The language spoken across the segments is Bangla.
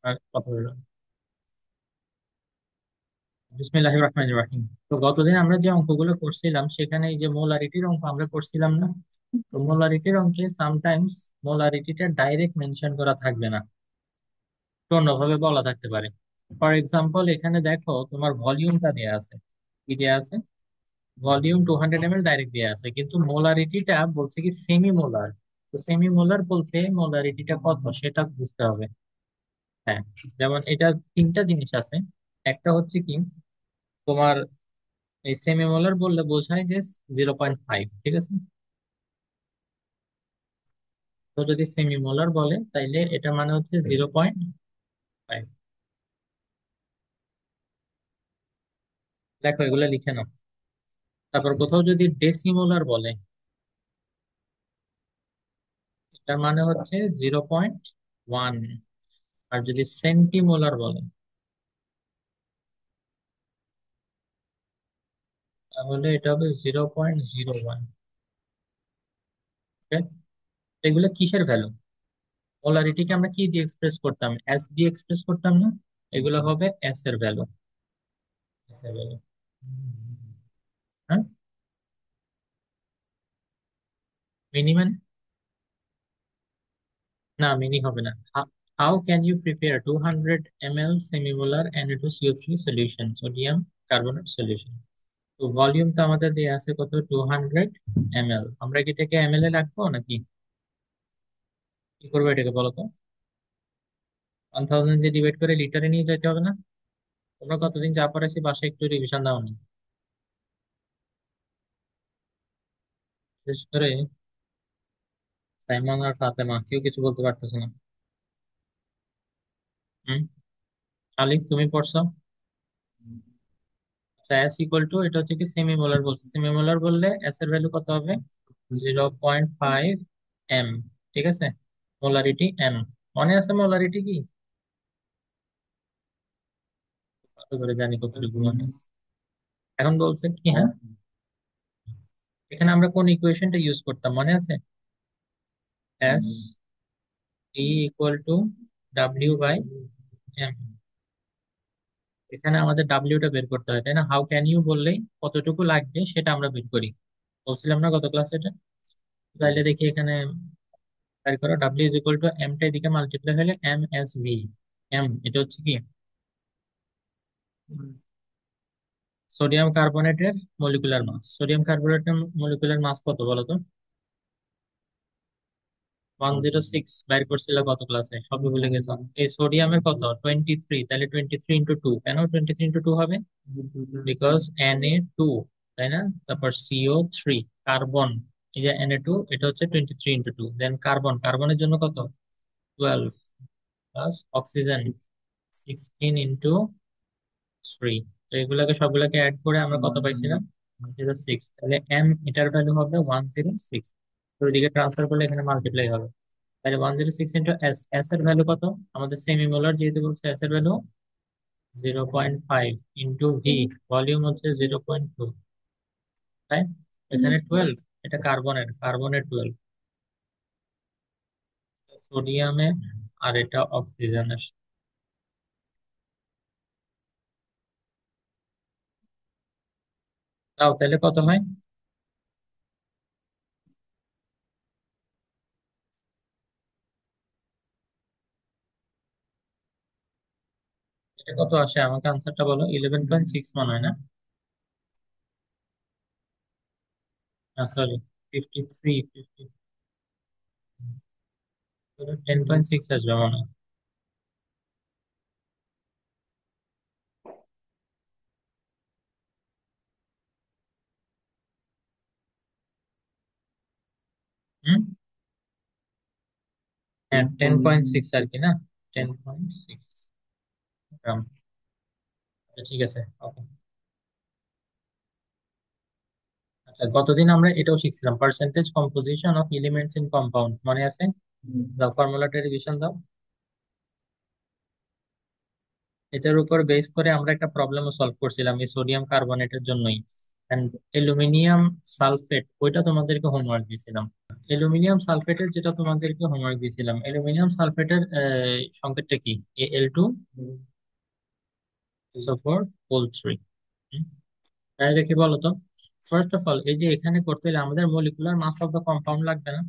আর কথা বলবো। বিসমিল্লাহির রহমানির রহিম। তো গতদিন আমরা যে অঙ্কগুলো করছিলাম সেখানে এই যে মোলারিটির অঙ্ক আমরা করছিলাম না? তো মোলারিটির অঙ্কে সামটাইমস মোলারিটিটা ডাইরেক্ট মেনশন করা থাকবে না, তো অন্যভাবে বলা থাকতে পারে। ফর এক্সাম্পল, এখানে দেখো তোমার ভলিউমটা দেয়া আছে। কি দেয়া আছে? ভলিউম 200 ml ডাইরেক্ট দেয়া আছে, কিন্তু মোলারিটিটা বলছে কি সেমি মোলার। তো সেমি মোলার বলতে মোলারিটিটা কত সেটা বুঝতে হবে। হ্যাঁ, যেমন এটা তিনটা জিনিস আছে। একটা হচ্ছে কি তোমার এই সেমি মোলার বললে বোঝায় যে 0.5, ঠিক আছে? তো যদি সেমি মোলার বলে তাইলে এটা মানে হচ্ছে 0.5। দেখো এগুলো লিখে নাও। তারপর কোথাও যদি ডেসিমোলার বলে, এটার মানে হচ্ছে 0.1। আর যদি সেন্টিমোলার বলে তাহলে এটা হবে 0.01। এগুলো কিসের ভ্যালু? পোলারিটিকে আমরা কি দিয়ে এক্সপ্রেস করতাম? এস দিয়ে এক্সপ্রেস করতাম না? এগুলো হবে এস এর ভ্যালু। এস এর ভ্যালু। হ্যাঁ, মিনি মানে? না, মিনি হবে না। How can you prepare 200 ml semimolar Na2CO3 solution, sodium carbonate solution? তো ভলিউম তো আমাদের দেয়া আছে কত, 200 ml। আমরা কি এটাকে ml এ রাখবো নাকি কি করবো এটাকে বলো তো? 1000 দিয়ে ডিভাইড করে লিটারে নিয়ে যেতে হবে না? তোমরা কতদিন যা পড়াইছি বাসায় একটু রিভিশন দাও নি? বিশেষ করে সাইমন আর ফাতেমা কেউ কিছু বলতে পারতেছে না। হুম, আলিফ তুমি পড়ছো? আচ্ছা, এস ইকুয়াল টু, এটা হচ্ছে কি সেমি মোলার বলছে, সেমি মোলার বললে এস এর ভ্যালু কত হবে? 0.5 m। ঠিক আছে, মোলারিটি এম। মনে আছে মোলারিটি কি? কত করে জানি কতটুকু মনে আছে। এখন বলছে কি, হ্যাঁ, এখানে আমরা কোন ইকুয়েশনটা ইউজ করতাম মনে আছে? S equal to W by M. এখানে আমাদের ডাব্লিউটা বের করতে হয়, তাই না? হাউ ক্যান ইউ বললেই কতটুকু লাগবে সেটা আমরা বের করি। বলছিলাম না গত ক্লাসে এটা? তাহলে দেখি এখানে বের করো। W is equal to M টা এদিকে মাল্টিপ্লাই হলে এম এস ভি। এম এটা হচ্ছে কি সোডিয়াম কার্বনেটের মলিকুলার মাস। সোডিয়াম কার্বনেটের মলিকুলার মাস কত বলো তো? 106 বাইর করছিল গত ক্লাসে, সবই ভুলে গেছো। এই সোডিয়ামের কত? 23। তাহলে 23 × 2, কেন 23 × 2 হবে? বিকজ Na2, তাই না? তারপর CO3 কার্বন, এই যে Na2, এটা হচ্ছে 23 × 2। দেন কার্বন, কার্বনের জন্য কত? 12 প্লাস অক্সিজেন 16 × 3। তো এগুলাকে সবগুলাকে অ্যাড করে আমরা কত পাইছিলাম? 106। তাহলে এম এটার ভ্যালু হবে 106। তো ওইদিকে ট্রান্সফার করলে এখানে মাল্টিপ্লাই হবে। তাহলে 106 × এস এর ভ্যালু কত? আমাদের সেমি মোলার যেহেতু বলছে, এস এর ভ্যালু 0.5 ইন্টু ভি, ভলিউম হচ্ছে 0.2, তাই এখানে 12। এটা কার্বনের, কার্বনের 12, সোডিয়ামের, আর এটা অক্সিজেনের। তাও তাহলে কত হয়? এটা কত আসে আমাকে আনসারটা বলো। 11.6 মনে হয় না? সরি, 53, 10.6 আসবে মনে হয়। হুম, হ্যাঁ 10.6 আর কি, না? 10.6 গ্রাম। আচ্ছা ঠিক আছে, ওকে। আচ্ছা, গতদিন আমরা এটাও শিখছিলাম, percentage composition of elements in compound, মনে আছে? দাও ফর্মুলাটা রিভিশন দাও। এটার উপর বেস করে আমরা একটা প্রবলেমও সলভ করছিলাম এই সোডিয়াম কার্বনেটের জন্যই। এন্ড অ্যালুমিনিয়াম সালফেট, ওইটা তোমাদেরকে হোমওয়ার্ক দিয়েছিলাম। অ্যালুমিনিয়াম সালফেটের যেটা তোমাদেরকে হোমওয়ার্ক দিয়েছিলাম, অ্যালুমিনিয়াম সালফেটের সংকেতটা কি? Al2 SO4 O3। তাই দেখি বলো তো। ফার্স্ট অফ অল, এই যে এখানে করতে হলে আমাদের molecular mass of the compound লাগবে না?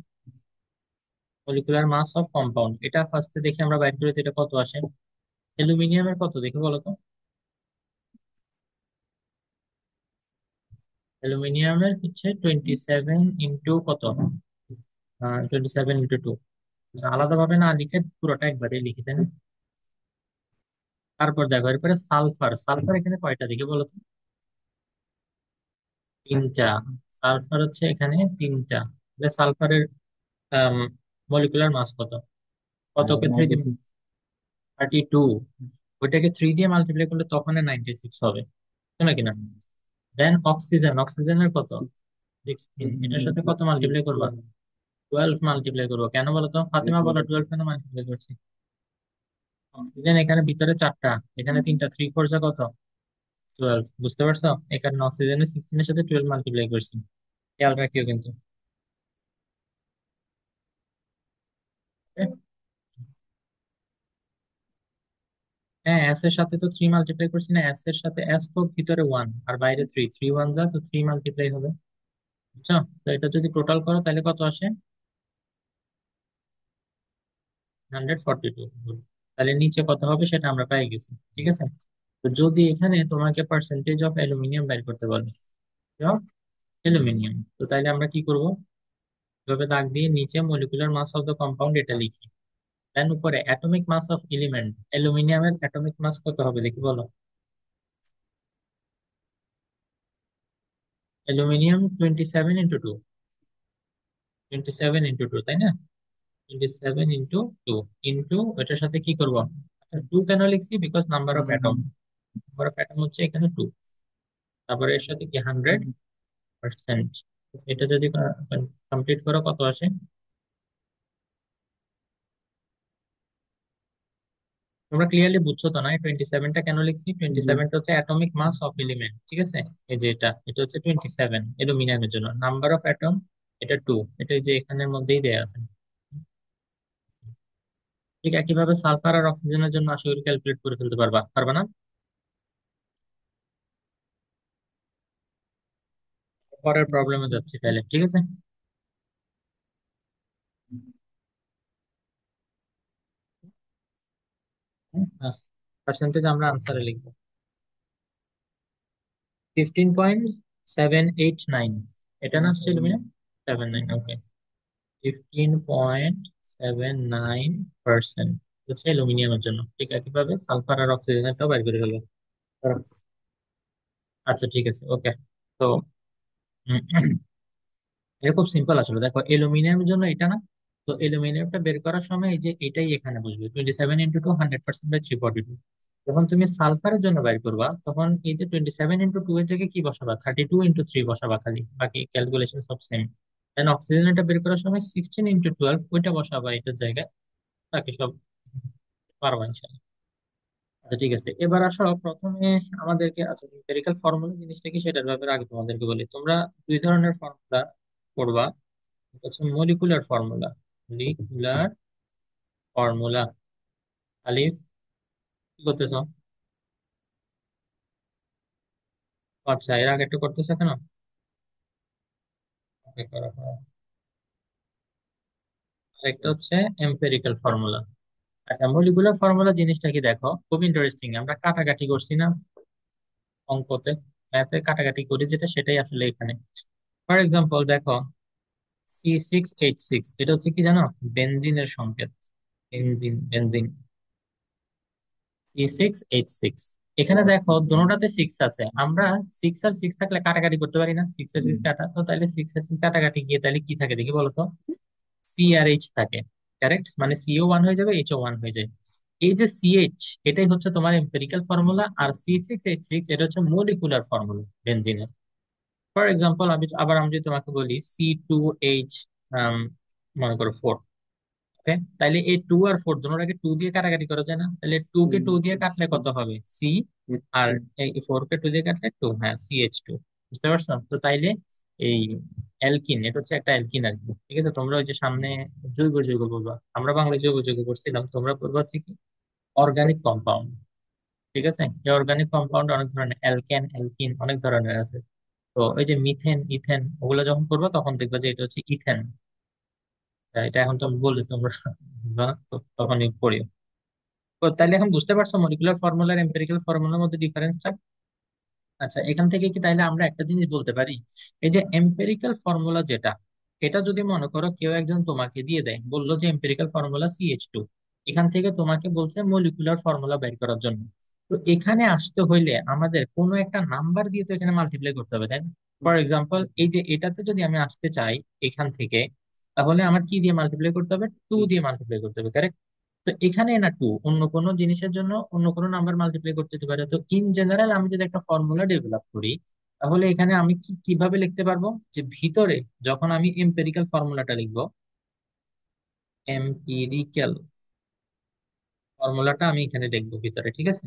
মলিকুলার মাস অফ কম্পাউন্ড, এটা ফার্স্টে দেখি আমরা বাইর করি তো, এটা কত আসে? অ্যালুমিনিয়ামের কত দেখি বলো তো। অ্যালুমিনিয়ামের হচ্ছে 27 ইন্টু কত, 27 ইন্টু 2। আলাদা ভাবে না লিখে পুরোটা একবারে লিখে দেন। তারপর দেখো এরপরে সালফার, সালফার এখানে কয়টা দেখে বলো তো। তিনটা। সালফার হচ্ছে এখানে তিনটা। সালফারের মলিকুলার মাস কত? কতকে 32। ওইটাকে 3 দিয়ে মাল্টিপ্লাই করলে তখন 96 হবে, তাই নাকি না? দেন অক্সিজেন, অক্সিজেনের কত? 16। এটার সাথে কত মাল্টিপ্লাই করবা? 12 মাল্টিপ্লাই করবো। কেন বলো তো ফাতিমা, বলো 12 কেন মাল্টিপ্লাই করছি? অক্সিজেন এখানে ভিতরে চারটা, এখানে তিনটা, 3 4 যা কত? 12, বুঝতে পারছো? এখানে অক্সিজেনের 16 এর সাথে 12 মাল্টিপ্লাই করছি। খেয়াল রাখিও কিন্তু। হ্যাঁ, এস এর সাথে তো 3 মাল্টিপ্লাই করছি না, এস এর সাথে এস তো ভিতরে 1 আর বাইরে 3, 3 1 যা তো 3 মাল্টিপ্লাই হবে। বুঝছো? তো এটা যদি টোটাল করো তাহলে কত আসে? 142। তাহলে নিচে কত হবে সেটা আমরা পেয়ে গেছি, ঠিক আছে। তো যদি এখানে তোমাকে পার্সেন্টেজ অফ অ্যালুমিনিয়াম বের করতে বলে, অ্যালুমিনিয়াম, তো তাহলে আমরা কি করব? এভাবে দাগ দিয়ে নিচে molecular mass of the compound এটা লিখি। দেন উপরে অ্যাটমিক মাস অফ এলিমেন্ট, অ্যালুমিনিয়ামের অ্যাটমিক মাস কত হবে দেখি বলো। অ্যালুমিনিয়াম 27 ইন্টু 2, 27 ইন্টু 2, তাই না? 27 ইন্টু 2 ইন্টু ওইটার সাথে কি করবো? আচ্ছা, 2 কেন লিখছি? Because number of atom, number of atom হচ্ছে এখানে 2। তারপরে এর সাথে কি 100%। এটা যদি কমপ্লিট করো কত আসে? তোমরা ক্লিয়ারলি বুঝছো তো না? 27টা কেন লিখছি? 27টা হচ্ছে অ্যাটমিক মাস অফ এলিমেন্ট, ঠিক আছে। এই যে এটা হচ্ছে 27 অ্যালুমিনিয়ামের জন্য, নাম্বার অফ অ্যাটম এটা 2, এটা এই যে এখানের মধ্যেই দেয়া আছে। ঠিক একইভাবে সালফার আর অক্সিজেনের জন্য আশা করি ক্যালকুলেট করে ফেলতে পারবা, পারবা না? পরের প্রবলেমে যাচ্ছি তাহলে, ঠিক আছে। পার্সেন্টেজ আমরা আনসারে লিখবো 15.789। এটা না আসছে অ্যালুমিনিয়াম 79, ওকে। 15.79% হচ্ছে অ্যালুমিনিয়ামের জন্য। ঠিক একইভাবে সালফার আর অক্সিজেনটাও বের করে ফেলবো। আচ্ছা ঠিক আছে, ওকে। তো উম, এটা খুব সিম্পল আসলে, দেখো অ্যালুমিনিয়ামের জন্য এটা না, তো অ্যালুমিনিয়ামটা বের করার সময় এই যে এটাই এখানে বসবে, 27 ইন্টু 2, 100% বাই 342। যখন তুমি সালফারের জন্য বের করবা তখন এই যে 27 ইন্টু 2 এর জায়গায় কি বসাবা? 32 ইন্টু 3 বসাবা খালি, বাকি ক্যালকুলেশন সব সেম। দেন অক্সিজেনটা বের করার সময় 16 ইন্টু 12 ওইটা বসাবা এটার জায়গায়, বাকি সব পারবা ইনশাল্লাহ। আচ্ছা ঠিক আছে, এবার আসো প্রথমে আমাদেরকে, আচ্ছা এম্পিরিক্যাল ফর্মুলা জিনিসটা কি সেটার ব্যাপারে আগে তোমাদেরকে বলি। তোমরা দুই ধরনের ফর্মুলা পড়বা। এটা হচ্ছে মলিকুলার ফর্মুলা, মলিকুলার ফর্মুলা। আলিফ, কি করতেছো? আচ্ছা, এর আগে একটু করতেছো কেন? Okay, করো, করো। আরেকটা হচ্ছে এম্পিরিক্যাল ফর্মুলা। আচ্ছা, মলিকুলার ফর্মুলা জিনিসটা কি দেখো, খুব ইন্টারেস্টিং। আমরা কাটাকাটি করছি না অঙ্কতে, ম্যাথে কাটাকাটি করি যেটা, সেটাই আসলে এখানে। ফর এক্সাম্পল দেখো, C6H6, এটা হচ্ছে কি জানো? বেনজিনের সংকেত। Benzene, benzene. C6H6, এখানে দেখো দোনোটাতে 6 আছে। আমরা 6 আর 6 থাকলে কাটাকাটি করতে পারি না? 6 আর 6 কাটা, তো তাহলে 6 আর 6 কাটাকাটি গিয়ে তাহলে কি থাকে দেখি বলতো। সি আর এইচ থাকে। কারেক্ট, মানে CO1 হয়ে যাবে, H1 হয়ে যায়। এই যে CH, এটাই হচ্ছে তোমার এম্পিরিক্যাল ফর্মুলা, আর C6H6 এটা হচ্ছে মলিকুলার ফর্মুলা বেনজিনের। ফর এক্সাম্পল আমি যদি তোমাকে বলি C2H, মনে করো 4, ওকে, তাহলে এই 2 আর 4 দুটোটাকে 2 দিয়ে কাটাকাটি করা যায় না? তাহলে 2 কে 2 দিয়ে কাটলে কত হবে? সি। আর এই 4 কে 2 দিয়ে কাটলে 2, হ্যাঁ, CH2। বুঝতে পারছো? তো তাইলে এই অ্যালকিন, এটা হচ্ছে একটা অ্যালকিন আর কি। ঠিক আছে, তোমরা ওই যে সামনে জৈব যৌগ বলবা, আমরা বাংলায় জৈব যৌগ করছিলাম, তোমরা বলবা হচ্ছে কি অর্গানিক কম্পাউন্ড। ঠিক আছে, এই অর্গানিক কম্পাউন্ড অনেক ধরনের, অ্যালকেন অ্যালকিন অনেক ধরনের আছে। তো ওই যে মিথেন ইথেন ওগুলো যখন করবা তখন দেখবা যে এটা হচ্ছে ইথেন। এটা এখন তুমি বললে তোমরা বুঝবা না, তো তখনই পড়িও। তো তাইলে এখন বুঝতে পারছো মলিকুলার ফর্মুলা আর এম্পিরিক্যাল ফর্মুলার মধ্যে ডিফারেন্সটা। আচ্ছা, এখান থেকে কি তাইলে আমরা একটা জিনিস বলতে পারি, এই যে এম্পিরিক্যাল ফর্মুলা যেটা, এটা যদি মনে করো কেউ একজন তোমাকে দিয়ে দেয়, বললো যে এম্পিরিক্যাল ফর্মুলা CH2, এখান থেকে তোমাকে বলছে মলিকুলার ফর্মুলা বের করার জন্য। তো এখানে আসতে হইলে আমাদের কোনো একটা নাম্বার দিয়ে তো এখানে মাল্টিপ্লাই করতে হবে, তাই না? ফর এক্সাম্পল, এই যে এটাতে যদি আমি আসতে চাই এখান থেকে, তাহলে আমার কি দিয়ে মাল্টিপ্লাই করতে হবে? 2 দিয়ে মাল্টিপ্লাই করতে হবে, correct? তো এখানে না 2, অন্য কোনো জিনিসের জন্য অন্য কোনো নাম্বার মাল্টিপ্লাই করতে দিতে পারে। তো ইন জেনারেল আমি যদি একটা ফর্মুলা ডেভেলপ করি, তাহলে এখানে আমি কিভাবে লিখতে পারবো, যে ভিতরে যখন আমি এম্পিরিক্যাল ফর্মুলাটা লিখবো, এম্পিরিক্যাল ফর্মুলাটা আমি এখানে লিখবো ভিতরে, ঠিক আছে?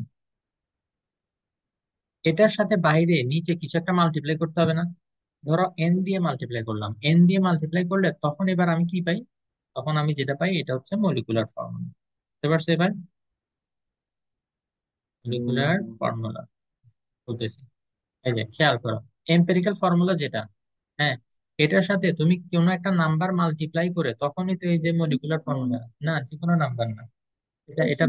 এটার সাথে বাইরে নিচে কিছু একটা মাল্টিপ্লাই করতে হবে না? ধরো এন দিয়ে মাল্টিপ্লাই করলাম, এন দিয়ে মাল্টিপ্লাই করলে তখন এবার আমি কি পাই? তখন আমি যেটা পাই এটা হচ্ছে মলিকুলার ফর্মুলা। বুঝতে পারছো এবার? মলিকুলার ফর্মুলা বলতেছি, এই যে খেয়াল করো, এম্পিরিক্যাল ফর্মুলা যেটা, হ্যাঁ, এটার সাথে তুমি কোনো একটা নাম্বার মাল্টিপ্লাই করে তখনই তো এই যে মলিকুলার ফর্মুলা। না, যে কোনো নাম্বার না, এটা এটা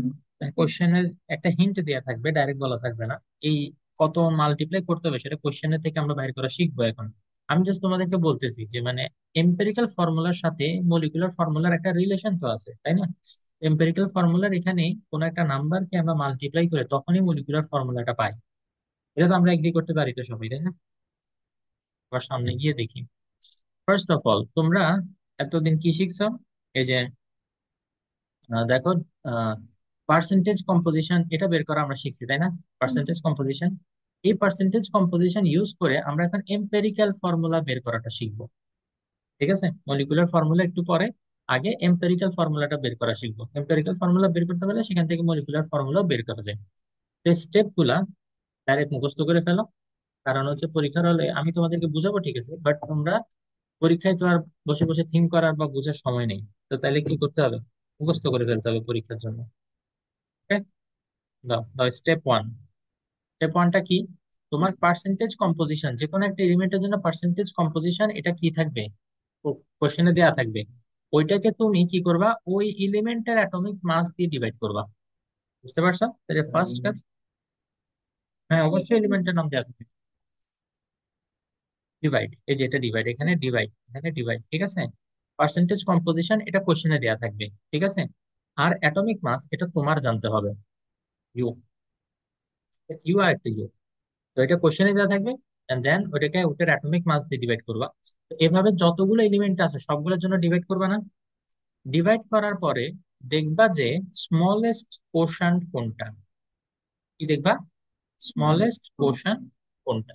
কোশ্চেনের একটা হিন্ট দেওয়া থাকবে, ডাইরেক্ট বলা থাকবে না। এই কত মাল্টিপ্লাই করতে হবে সেটা কোশ্চেনের থেকে আমরা বাইর করা শিখবো এখন। আমি জাস্ট তোমাদেরকে বলতেছি যে মানে এম্পিরিক্যাল ফর্মুলার সাথে মলিকুলার ফর্মুলার একটা রিলেশন তো আছে, তাই না? এম্পিরিক্যাল ফর্মুলার এখানে কোনো একটা নাম্বারকে আমরা মাল্টিপ্লাই করে তখনই মলিকুলার ফর্মুলাটা পাই। এটা তো আমরা এগ্রি করতে পারি তো সবাই, তাই না? আবার সামনে গিয়ে দেখি। ফার্স্ট অফ অল, তোমরা এতদিন কি শিখছো? এই যে দেখো, পার্সেন্টেজ কম্পোজিশন এটা বের করা আমরা শিখছি, তাই না? পার্সেন্টেজ কম্পোজিশন, এই পার্সেন্টেজ কম্পোজিশন ইউজ করে আমরা এখন এম্পেরিক্যাল ফর্মুলা বের করাটা শিখবো। ঠিক আছে, মলিকুলার ফর্মুলা একটু পরে, আগে এম্পেরিক্যাল ফর্মুলাটা বের করা শিখবো। এম্পেরিক্যাল ফর্মুলা বের করতে পারলে সেখান থেকে মলিকুলার ফর্মুলা বের করা যায়। এই স্টেপ গুলা ডাইরেক্ট মুখস্থ করে ফেলো, কারণ হচ্ছে পরীক্ষার হলে আমি তোমাদেরকে বুঝাবো ঠিক আছে, বাট তোমরা পরীক্ষায় তো আর বসে বসে থিঙ্ক করার বা বোঝার সময় নেই। তো তাহলে কি করতে হবে? মুখস্থ করে ফেলতে হবে পরীক্ষার জন্য। ওকে, দাও দাও স্টেপ ওয়ান। স্টেপ ওয়ানটা কি? তোমার পার্সেন্টেজ কম্পোজিশন, যে কোনো একটা এলিমেন্টের জন্য পার্সেন্টেজ কম্পোজিশন এটা কি থাকবে? কোশ্চেনে দেয়া থাকবে। ওইটাকে তুমি কি করবা? ওই এলিমেন্টের অ্যাটমিক মাস দিয়ে ডিভাইড করবা। বুঝতে পারছো? তাহলে ফার্স্ট কাজ, হ্যাঁ অবশ্যই এলিমেন্টের নাম দেওয়া থাকবে। ডিভাইড, এই যে এটা ডিভাইড, এখানে ডিভাইড, এখানে ডিভাইড, ঠিক আছে? পার্সেন্টেজ কম্পোজিশন এটা কোশ্চেনে দেয়া থাকবে, ঠিক আছে? আর অ্যাটমিক মাস এটা তোমার জানতে হবে, ইউ, ইউ আর একটা ইউ। তো এটা কোশ্চেনে দেওয়া থাকবে, এন্ড দেন ওটাকে ওটার অ্যাটমিক মাস দিয়ে ডিভাইড করবা। তো এভাবে যতগুলো এলিমেন্ট আছে সবগুলোর জন্য ডিভাইড করবা না? ডিভাইড করার পরে দেখবা যে স্মলেস্ট কোশ্চেন কোনটা। কি দেখবা? স্মলেস্ট কোশ্চেন কোনটা।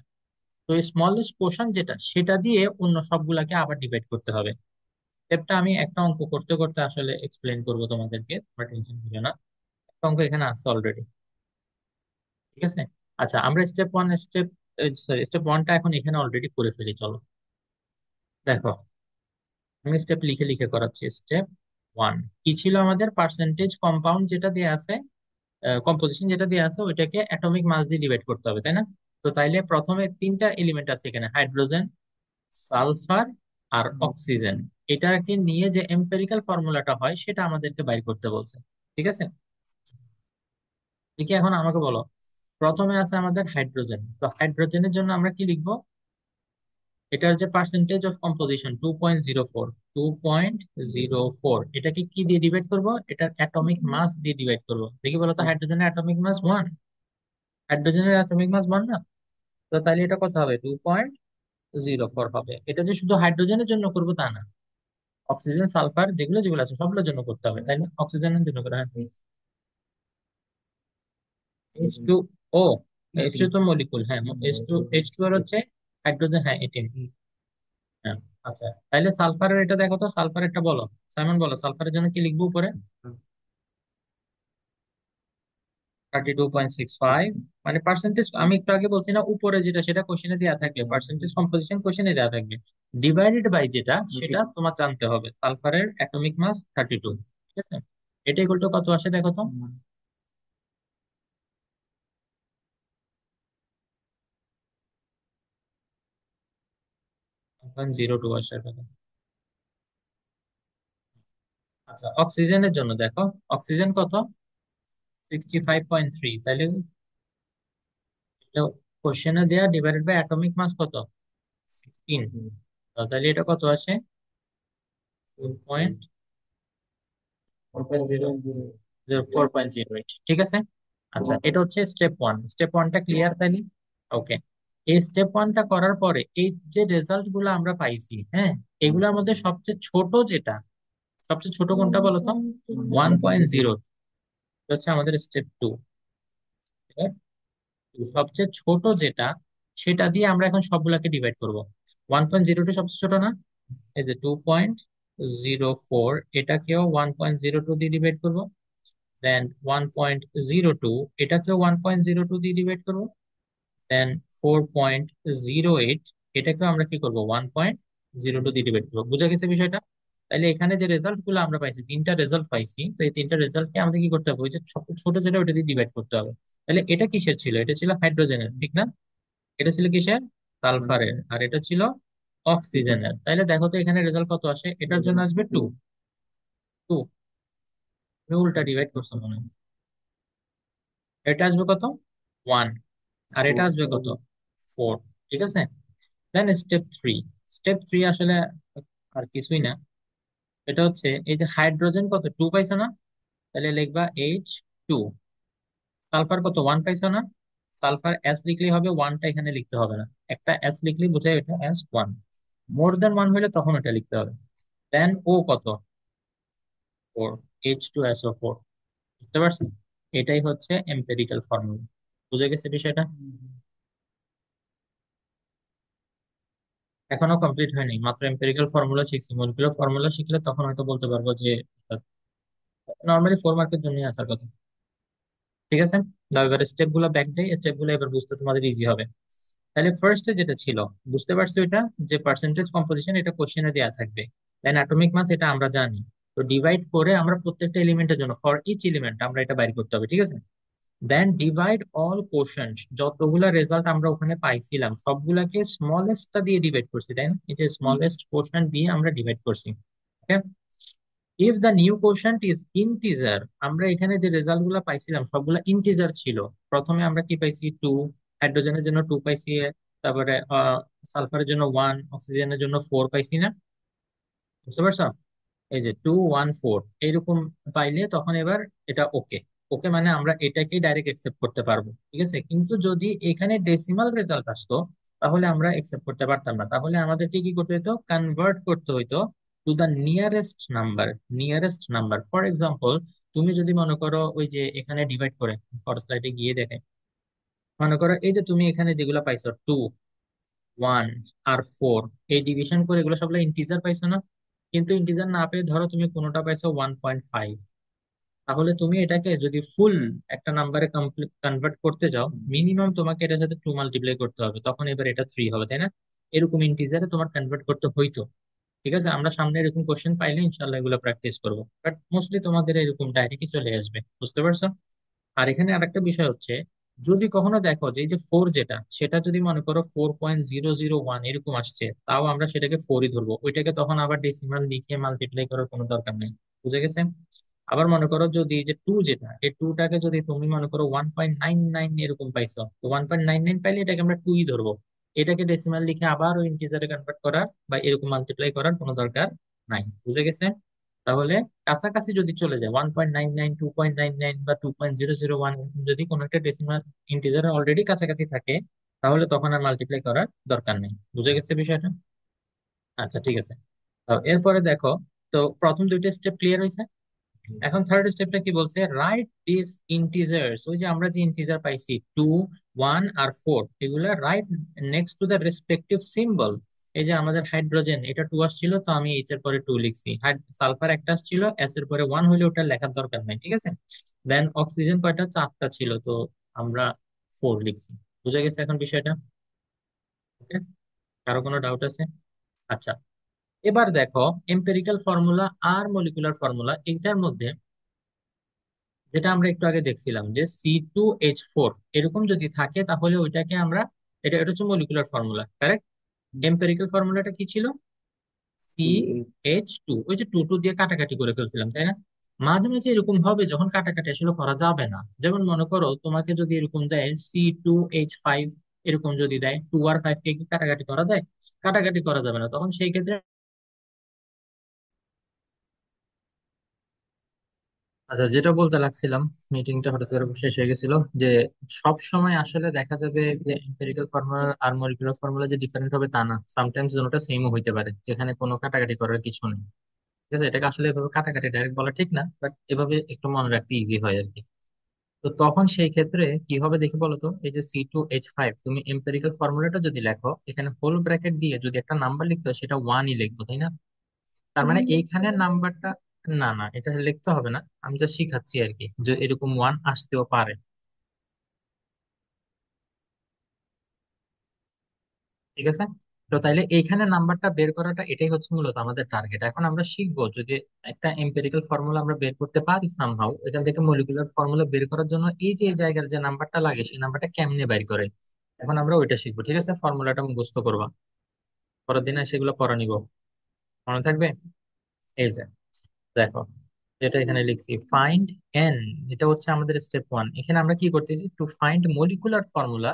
তো এই স্মলেস্ট কোশ্চেন যেটা, সেটা দিয়ে অন্য সবগুলাকে আবার ডিভাইড করতে হবে। স্টেপটা আমি একটা অঙ্ক করতে করতে আসলে এক্সপ্লেন করবো তোমাদেরকে, তোমরা টেনশন নিও না। একটা অঙ্ক এখানে আছে অলরেডি, ঠিক আছে? আচ্ছা, আমরা স্টেপ ওয়ান, সরি স্টেপ ওয়ানটা এখন এখানে অলরেডি করে ফেলি, চলো। দেখো, আমি স্টেপ লিখে লিখে করাচ্ছি। স্টেপ ওয়ান কি ছিল আমাদের? পার্সেন্টেজ কম্পাউন্ড যেটা দেয়া আছে, কম্পোজিশন যেটা দেয়া আছে ওইটাকে অ্যাটমিক মাস দিয়ে ডিভাইড করতে হবে, তাই না? তো তাইলে প্রথমে তিনটা এলিমেন্ট আছে এখানে, হাইড্রোজেন, সালফার আর অক্সিজেন। এটাকে নিয়ে যে এম্পেরিক্যাল ফর্মুলাটা হয় সেটা আমাদেরকে বাইর করতে বলছে, ঠিক আছে? দেখি এখন আমাকে বলো, প্রথমে আছে আমাদের হাইড্রোজেন, তো হাইড্রোজেনের জন্য আমরা কি লিখবো? এটার যে পার্সেন্টেজ অফ কম্পোজিশন 2.04, 2.04, এটাকে কি দিয়ে ডিভাইড করব? এটার অ্যাটমিক মাস দিয়ে ডিভাইড করব। দেখি বলো তো, হাইড্রোজেনের অ্যাটমিক মাস 1, হাইড্রোজেনের অ্যাটমিক মাস 1 না? তো তাহলে এটা কত হবে? 2.04 হবে। এটা যে শুধু হাইড্রোজেনের জন্য করবো তা না, অক্সিজেন সালফার যেগুলো যেগুলো আছে সবগুলোর জন্য করতে হবে, তাই না? অক্সিজেনের জন্য করে, হ্যাঁ। H2O, H2 তো মলিকুল, হ্যাঁ। H2 আর হচ্ছে হাইড্রোজেন, হ্যাঁ 18, হ্যাঁ। আচ্ছা, তাহলে সালফারের এটা দেখো তো, সালফারেরটা বলো। সাইমন বলো সালফারের জন্য কি লিখবো উপরে? 32.65, মানে পার্সেন্টেজ আমি একটু আগে বলছি না, উপরে যেটা সেটা কোশ্চেনে দেওয়া থাকবে, পার্সেন্টেজ কম্পোজিশন কোশ্চেনে দেওয়া থাকবে, ডিভাইডেড বাই যেটা সেটা তোমার জানতে হবে। সালফারের অ্যাটমিক মাস 32, ঠিক আছে? এটা ইকুয়াল টু কত আসে দেখো তো। 1.02 আসে দেখো। আচ্ছা, অক্সিজেনের জন্য দেখো, অক্সিজেন কত? 65.3, তাহলে কোশ্চেনে দেয়া ডিভাইডেড বাই অ্যাটমিক মাস কত? 16। তাহলে এটা কত আসে? 4.08, ঠিক আছে। আচ্ছা, এটা হচ্ছে স্টেপ ওয়ান। স্টেপ ওয়ানটা ক্লিয়ার তাইলে? ওকে। এই স্টেপ ওয়ানটা করার পরে এই যে রেজাল্ট গুলো আমরা পাইছি, হ্যাঁ, এগুলোর মধ্যে সবচেয়ে ছোট যেটা, সবচেয়ে ছোট কোনটা বলো তো? 1.0 হচ্ছে আমাদের স্টেপ টু। সবচেয়ে ছোট যেটা, সেটা দিয়ে আমরা এখন সবগুলাকে ডিভাইড করব। 1.02 সবচেয়ে ছোট না? এই যে 2.04, এটাকেও 1.02 দিয়ে ডিভাইড করবো। দেন 1.02, এটাকেও 1.02 দিয়ে ডিভাইড করবো। দেন 4.08, এটাকেও আমরা কি করবো? 1.02 দিয়ে ডিভাইড করবো। বুঝা গেছে বিষয়টা? তাহলে এখানে যে রেজাল্ট গুলো আমরা পাইছি, তিনটা রেজাল্ট পাইছি, তো এই তিনটা রেজাল্টকে আমাদের কি করতে হবে? ওই যে ছোট যেটা, ওটা দিয়ে ডিভাইড করতে হবে। তাহলে এটা কিসের ছিল? এটা ছিল হাইড্রোজেনের, ঠিক না? এটা ছিল কিসের? সালফারের। আর এটা ছিল অক্সিজেনের। তাহলে দেখো তো এখানে রেজাল্ট কত আসে। এটার জন্য আসবে 2, 2, তুমি উল্টা ডিভাইড করছো মনে হয়। এটা আসবে কত? 1। আর এটা আসবে কত? 4, ঠিক আছে। Then step three. Step three আসলে আর কিছুই না, এটা হচ্ছে এই যে হাইড্রোজেন কত? 2 পাইছো না? তাহলে লিখবা H2। সালফার কত? 1 পাইছো না? সালফার এস লিখলেই হবে, ওয়ানটা এখানে লিখতে হবে না। একটা এস লিখলেই বোঝায় এটা S1। মোর দেন ওয়ান হলে তখন এটা লিখতে হবে। দেন ও কত? 4, H2SO4। বুঝতে পারছেন? এটাই হচ্ছে এম্পিরিক্যাল ফর্মুলা। বুঝে গেছে বিষয়টা? এখনো কমপ্লিট হয়নি, মাত্র এম্পিরিক্যাল ফর্মুলা শিখছি। মলিকুলার ফর্মুলা শিখলে তখন হয়তো বলতে পারবো যে নর্মালি 4 মার্কের জন্য আসার কথা। ঠিক আছে, দাও এবার স্টেপ গুলো ব্যাক যাই, স্টেপ গুলো এবার বুঝতে তোমাদের ইজি হবে। তাহলে ফার্স্টে যেটা ছিল, বুঝতে পারছো এটা, যে পার্সেন্টেজ কম্পোজিশন এটা কোশ্চেনে দেওয়া থাকবে। দেন অ্যাটমিক মাস এটা আমরা জানি। তো ডিভাইড করে আমরা প্রত্যেকটা এলিমেন্টের জন্য, ফর ইচ এলিমেন্ট আমরা এটা বাইর করতে হবে, ঠিক আছে। দেন ডিভাইড অল কোশ্চেন্ট, যতগুলা রেজাল্ট আমরা ওখানে পাইছিলাম সবগুলাকে স্মলেস্টটা দিয়ে ডিভাইড করছি, তাই না? এই যে স্মলেস্ট কোশ্চেন্ট দিয়ে আমরা ডিভাইড করছি। Okay. If the new quotient is integer, আমরা এখানে যে রেজাল্ট গুলা পাইছিলাম সবগুলা ইন্টিজার ছিল। প্রথমে আমরা কি পাইছি? 2, হাইড্রোজেনের জন্য 2 পাইছি, তারপরে সালফারের জন্য 1, অক্সিজেনের জন্য 4 পাইছি না? বুঝতে পারছো? এই যে 214 এইরকম পাইলে তখন এবার এটা ওকে। ওকে মানে আমরা এটাকে ডাইরেক্ট একসেপ্ট করতে পারবো, ঠিক আছে। কিন্তু যদি এখানে ডেসিমাল রেজাল্ট আসতো তাহলে আমরা একসেপ্ট করতে পারতাম না। তাহলে আমাদেরকে কি করতে হতো? কনভার্ট করতে হতো to the nearest number. Nearest number, for example, তুমি যদি মনে করো ওই যে এখানে ডিভাইড করে, পরের স্লাইডে গিয়ে দেখে, মনে করো এই যে তুমি এখানে যেগুলো পাইছো 2, 1 আর 4, এই ডিভিশন করে এগুলো সবগুলো ইন্টিজার পাইছো না? কিন্তু ইন্টিজার না পেয়ে ধরো তুমি কোনোটা পাইছো 1.5, তাহলে তুমি এটাকে যদি ফুল একটা নাম্বারে কনভার্ট করতে যাও, মিনিমাম তোমাকে এটার সাথে 2 মাল্টিপ্লাই করতে হবে, তখন এবার এটা 3 হবে, তাই না? এরকম ইন্টিজারে তোমার কনভার্ট করতে হইতো। ঠিক আছে, আমরা সামনে এরকম কোশ্চেন পাইলে ইনশাল্লাহ এগুলো প্র্যাকটিস করবো, বাট মোস্টলি তোমাদের এরকম ডাইরেক্টই চলে আসবে। বুঝতে পারছো? আর এখানে আরেকটা বিষয় হচ্ছে, যদি কখনো দেখো যে এই যে 4 যেটা, সেটা যদি মনে করো 4.001 এরকম আসছে, তাও আমরা সেটাকে 4ই ধরবো, ওইটাকে তখন আবার ডেসিমাল লিখে মাল্টিপ্লাই করার কোনো দরকার নেই। বুঝে গেছে? আবার মনে করো যদি এই যে 2 যেটা, এই 2টাকে যদি তুমি মনে করো 1.99 এরকম পাইছো, তো 1.99 পাইলে এটাকে আমরা 2ই ধরবো। এটাকে ডেসিমাল লিখে আবার ওই ইন্টিজারে কনভার্ট করার বা এরকম মাল্টিপ্লাই করার কোনো দরকার নাই। বুঝে গেছে? তাহলে কাছাকাছি যদি চলে যায় 1.99, 2.99 বা 2.001, যদি কোনো একটা ডেসিমাল ইন্টিজার অলরেডি কাছাকাছি থাকে, তাহলে তখন আর মাল্টিপ্লাই করার দরকার নেই। বুঝে গেছে বিষয়টা? আচ্ছা, ঠিক আছে। এরপরে দেখো, তো প্রথম দুইটা স্টেপ ক্লিয়ার হয়েছে। এখন থার্ড স্টেপটা কি বলছে? রাইট দিস ইন্টিজার্স, ওই যে আমরা যে ইন্টিজার পাইছি 2, 1 আর 4, এগুলা right next to the respective symbol. এই যে আমাদের হাইড্রোজেন এটা 2 আসছিল, তো আমি এইচ এর পরে 2 লিখছি। সালফার একটা আসছিল, এস এর পরে 1 হলে ওটা লেখার দরকার নাই, ঠিক আছে। দেন অক্সিজেন কয়টা, চারটা ছিল, তো আমরা ফোর লিখছি। বুঝা গেছে এখন বিষয়টা? Okay? কারো কোনো ডাউট আছে? আচ্ছা, এবার দেখো এম্পিরিক্যাল ফর্মুলা আর মলিকুলার ফর্মুলা এইটার মধ্যে, যেটা আমরা একটু আগে দেখছিলাম যে C2H4 এরকম যদি থাকে তাহলে ওইটাকে আমরা, এটা এটা হচ্ছে মলিকুলার ফর্মুলা, কারেক্ট? এম্পিরিক্যাল ফর্মুলাটা কি ছিল? CH2, ওই যে টু টু দিয়ে কাটাকাটি করে ফেলছিলাম, তাই না? মাঝে মাঝে এরকম হবে যখন কাটাকাটি আসলে করা যাবে না, যেমন মনে করো তোমাকে যদি এরকম দেয় C2H5, এরকম যদি দেয়, 2 আর 5 কে কি কাটাকাটি করা যায়? কাটাকাটি করা যাবে না, তখন সেই ক্ষেত্রে। আচ্ছা, যেটা বলতে লাগছিলাম, মিটিংটা হঠাৎ করে শেষ হয়ে গেছিল, যে সব সময় আসলে দেখা যাবে যে এম্পিরিক্যাল ফর্মুলা আর মলিকুলার ফর্মুলা যে ডিফারেন্ট হবে তা না, সামটাইমস দুটোটা সেমও হইতে পারে, যেখানে কোনো কাটাকাটি করার কিছু নেই। ঠিক আছে, এটাকে আসলে এভাবে কাটাকাটি ডাইরেক্ট বলা ঠিক না, বাট এভাবে একটু মনে রাখতে ইজি হয় আর কি। তো তখন সেই ক্ষেত্রে কি হবে দেখি বলো তো, এই যে C2H5, তুমি এম্পিরিক্যাল ফর্মুলাটা যদি লেখো, এখানে হোল ব্র্যাকেট দিয়ে যদি একটা নাম্বার লিখতে হয় সেটা ওয়ানই লিখবো, তাই না? তার মানে এইখানে নাম্বারটা, না না, এটা লিখতে হবে না, আমি যা শিখাচ্ছি আর কি, যে এরকম ওয়ান আসতেও পারে। ঠিক আছে, তো তাইলে এইখানে নাম্বারটা বের করাটা এটাই হচ্ছে মূলত আমাদের টার্গেট। এখন আমরা শিখবো যদি একটা এম্পিরিক্যাল ফর্মুলা আমরা বের করতে পারি সামহাউ, এখান থেকে মলিকুলার ফর্মুলা বের করার জন্য এই যে এই জায়গার যে নাম্বারটা লাগে সেই নাম্বারটা কেমনে বের করে, এখন আমরা ওইটা শিখবো। ঠিক আছে, ফর্মুলাটা মুখস্থ করবা, পরের দিনে সেগুলো পড়া নিব, মনে থাকবে? এই যে দেখো, যেটা এখানে লিখছি, ফাইন্ড এন, এটা হচ্ছে আমাদের স্টেপ 1। এখানে আমরা কি করতেছি, to find molecular formula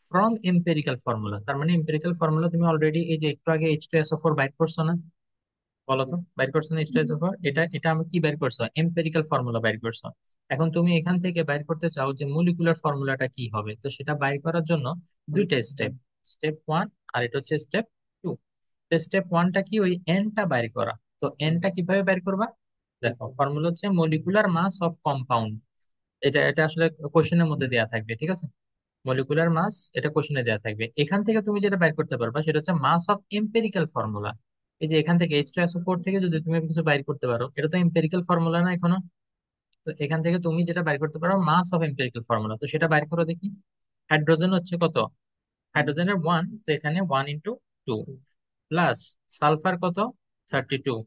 from empirical formula. তার মানে এম্পিরিক্যাল ফর্মুলা তুমি অলরেডি এই যে একটু আগে H2SO4 বাইর করছো না? বলো তো, বাইর করছো না H2SO4? এটা এটা আমি কি বাইর করছো, এম্পিরিক্যাল ফর্মুলা বাইর করছো। এখন তুমি এখান থেকে বাইর করতে চাও যে মলিকুলার ফর্মুলাটা কি হবে, তো সেটা বাইর করার জন্য দুইটা স্টেপ, স্টেপ 1 আর এটা হচ্ছে স্টেপ 2। স্টেপ 1টা কি, ওই এনটা বাইর করা। তো এনটা কিভাবে বাইর করবা, দেখো ফর্মুলা হচ্ছে মলিকুলার মাস অফ কম্পাউন্ড। এটা এটা আসলে কোশ্চেনের মধ্যে দেয়া থাকবে, ঠিক আছে? মলিকুলার মাস, এটা কোশ্চেনে দেয়া থাকবে। এখান থেকে তুমি যেটা বাইর করতে পারবা সেটা হচ্ছে মাস অফ এম্পিরিক্যাল ফর্মুলা। এই যে এখান থেকে H2SO4 থেকে যদি তুমি কিছু বাইর করতে পারো, এটা তো এম্পিরিক্যাল ফর্মুলা না এখনো? তো এখান থেকে তুমি যেটা বাইর করতে পারো মাস অফ এম্পিরিক্যাল ফর্মুলা, তো সেটা বাইর করো দেখি। হাইড্রোজেন হচ্ছে কত, হাইড্রোজেনের 1, তো এখানে 1 × 2, প্লাস সালফার কত, 32,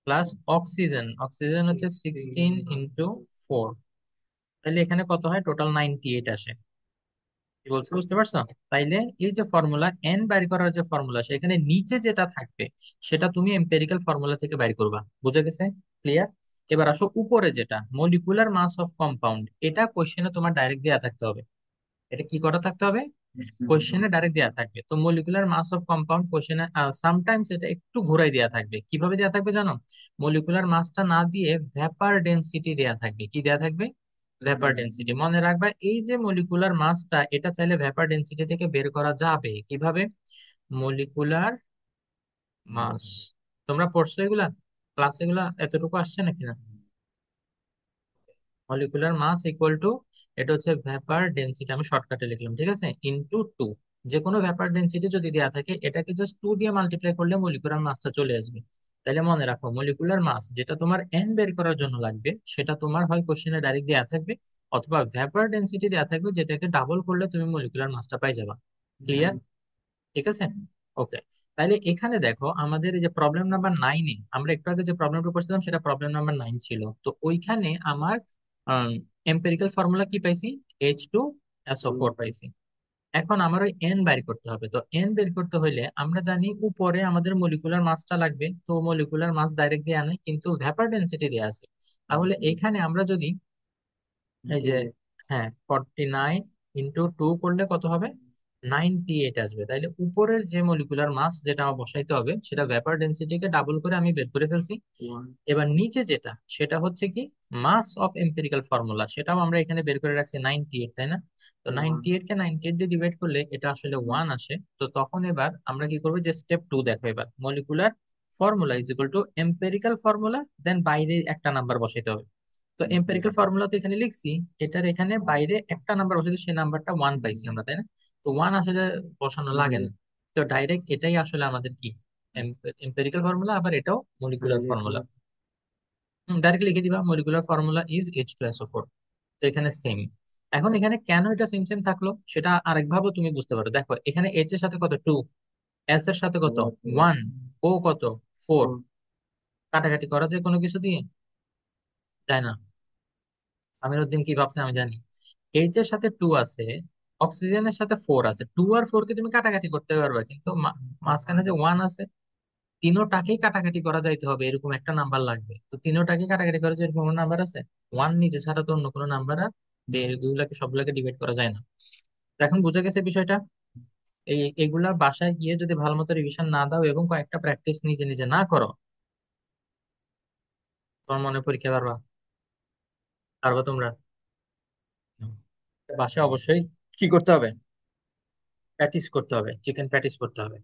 প্লাস অক্সিজেন, অক্সিজেন হচ্ছে 16 × 4, তাহলে এখানে কত হয়, টোটাল 98 আসে। কি বলছো, বুঝতে পারছো? তাইলে এই যে ফর্মুলা এন বাইর করার যে ফর্মুলা, সেখানে নিচে যেটা থাকবে সেটা তুমি এম্পিরিক্যাল ফর্মুলা থেকে বাইর করবা। বুঝে গেছে? ক্লিয়ার? এবার আসো উপরে, যেটা মলিকুলার মাস অফ কম্পাউন্ড, এটা কোশ্চেনে তোমার ডাইরেক্ট দেয়া থাকতে হবে। এটা কি করা থাকতে হবে, কোশ্চেনে ডাইরেক্ট দেয়া থাকবে। তো মলিকুলার মাস অফ কম্পাউন্ড কোশ্চেনে সামটাইমস এটা একটু ঘুরাই দেয়া থাকবে। কিভাবে দেয়া থাকবে জানো? মলিকুলার মাসটা না দিয়ে ভ্যাপার ডেনসিটি দেয়া থাকবে। কি দেয়া থাকবে, ভ্যাপার ডেনসিটি। মনে রাখবা, এই যে মলিকুলার মাসটা, এটা চাইলে ভ্যাপার ডেনসিটি থেকে বের করা যাবে। কিভাবে, মলিকুলার মাস, তোমরা পড়ছো এগুলা ক্লাস, এগুলা এতটুকু আসছে নাকি না? মলিকুলার মাস ইকুয়াল টু, এটা হচ্ছে ভ্যাপার ডেনসিটি, আমি শর্টকাটে লিখলাম, ঠিক আছে, × 2। যে কোনো ভ্যাপার ডেনসিটি যদি দেওয়া থাকে, এটাকে জাস্ট 2 দিয়ে মাল্টিপ্লাই করলে মলিকুলার মাসটা চলে আসবে। তাহলে মনে রাখো, মলিকুলার মাস যেটা তোমার এন বের করার জন্য লাগবে, সেটা তোমার হয় কোশ্চেনে ডাইরেক্ট দেওয়া থাকবে, অথবা ভ্যাপার ডেনসিটি দেওয়া থাকবে, যেটাকে ডাবল করলে তুমি মলিকুলার মাসটা পাই যাবা। ক্লিয়ার? ঠিক আছে, ওকে। তাহলে এখানে দেখো, আমাদের এই যে প্রবলেম নাম্বার 9-এ, আমরা একটু আগে যে প্রবলেমটা করছিলাম সেটা প্রবলেম নাম্বার 9 ছিল। তো ওইখানে আমার এম্পিরিক্যাল ফর্মুলা কি পাইছি, H2SO4 পাইছি। এখন আমার ওই এন বের করতে হবে। তো এন বের করতে হইলে আমরা জানি উপরে আমাদের মলিকুলার মাসটা লাগবে, তো মলিকুলার মাস ডাইরেক্ট দেওয়া নেই, কিন্তু ভ্যাপার ডেন্সিটি দেওয়া আছে। তাহলে এখানে আমরা যদি এই যে, হ্যাঁ, 49 × 2 করলে কত হবে, 98 আসবে। তাইলে উপরের যে মলিকুলার মাস যেটা আমার বসাইতে হবে, সেটা ভ্যাপার ডেন্সিটিকে ডাবল করে আমি বের করে ফেলছি। এবার নিচে যেটা, সেটা হচ্ছে কি, মাস অফ এম্পিরিক্যাল ফর্মুলা, সেটাও আমরা এখানে বের করে রাখছি 98, তাই না? তো 98 কে 98 দিয়ে ডিভাইড করলে এটা আসলে 1 আসে। তো তখন এবার আমরা কি করবো, যে স্টেপ 2 দেখো, এবার molecular formula is equal to empirical formula, then বাইরে একটা নাম্বার বসাইতে হবে। তো এম্পিরিক্যাল ফর্মুলা তো এখানে লিখছি, এটার এখানে বাইরে একটা নাম্বার বসাইতে, সেই নাম্বারটা 1 পাইছি আমরা, তাই না? তো 1 আসলে বসানো লাগে না, তো ডাইরেক্ট এটাই আসলে আমাদের কি, এম্পিরিক্যাল ফর্মুলা, আবার এটাও মলিকুলার ফর্মুলা। ডাইরেক্ট লিখে দিবা মলিকুলার ফর্মুলা ইজ H2SO4। তো এখানে সেম। এখন এখানে কেন এটা সেম সেম থাকলো সেটা আরেকভাবে তুমি বুঝতে পারো। দেখো এখানে এইচ এর সাথে কত, 2, এস এর সাথে কত, 1, ও কত, 4। কাটাকাটি করা যায় কোনো কিছু দিয়ে? যায় না। আমির উদ্দিন কি ভাবছে আমি জানি। এইচ এর সাথে 2 আছে, অক্সিজেনের সাথে 4 আছে, 2 আর 4 কে তুমি কাটাকাটি করতে পারবে, কিন্তু মাঝখানে যে 1 আছে, তিনোটাকেই কাটাকাটি করা যাইতে হবে, এরকম একটা নাম্বার লাগবে। তো তিনোটাকে কাটাকাটি করা যায় এরকম কোনো নাম্বার আছে? 1 নিজে ছাড়া তো অন্য কোনো নাম্বার আর এগুলাকে সবগুলাকে ডিভাইড করা যায় না। তো এখন বুঝে গেছে বিষয়টা। এগুলা বাসায় গিয়ে যদি ভালো মতো রিভিশন না দাও এবং কয়েকটা প্র্যাকটিস নিজে নিজে না করো, তোমার মনে পরীক্ষা পারবা? পারবা তোমরা? বাসায় অবশ্যই কি করতে হবে? প্র্যাকটিস করতে হবে, চিকেন প্র্যাকটিস করতে হবে।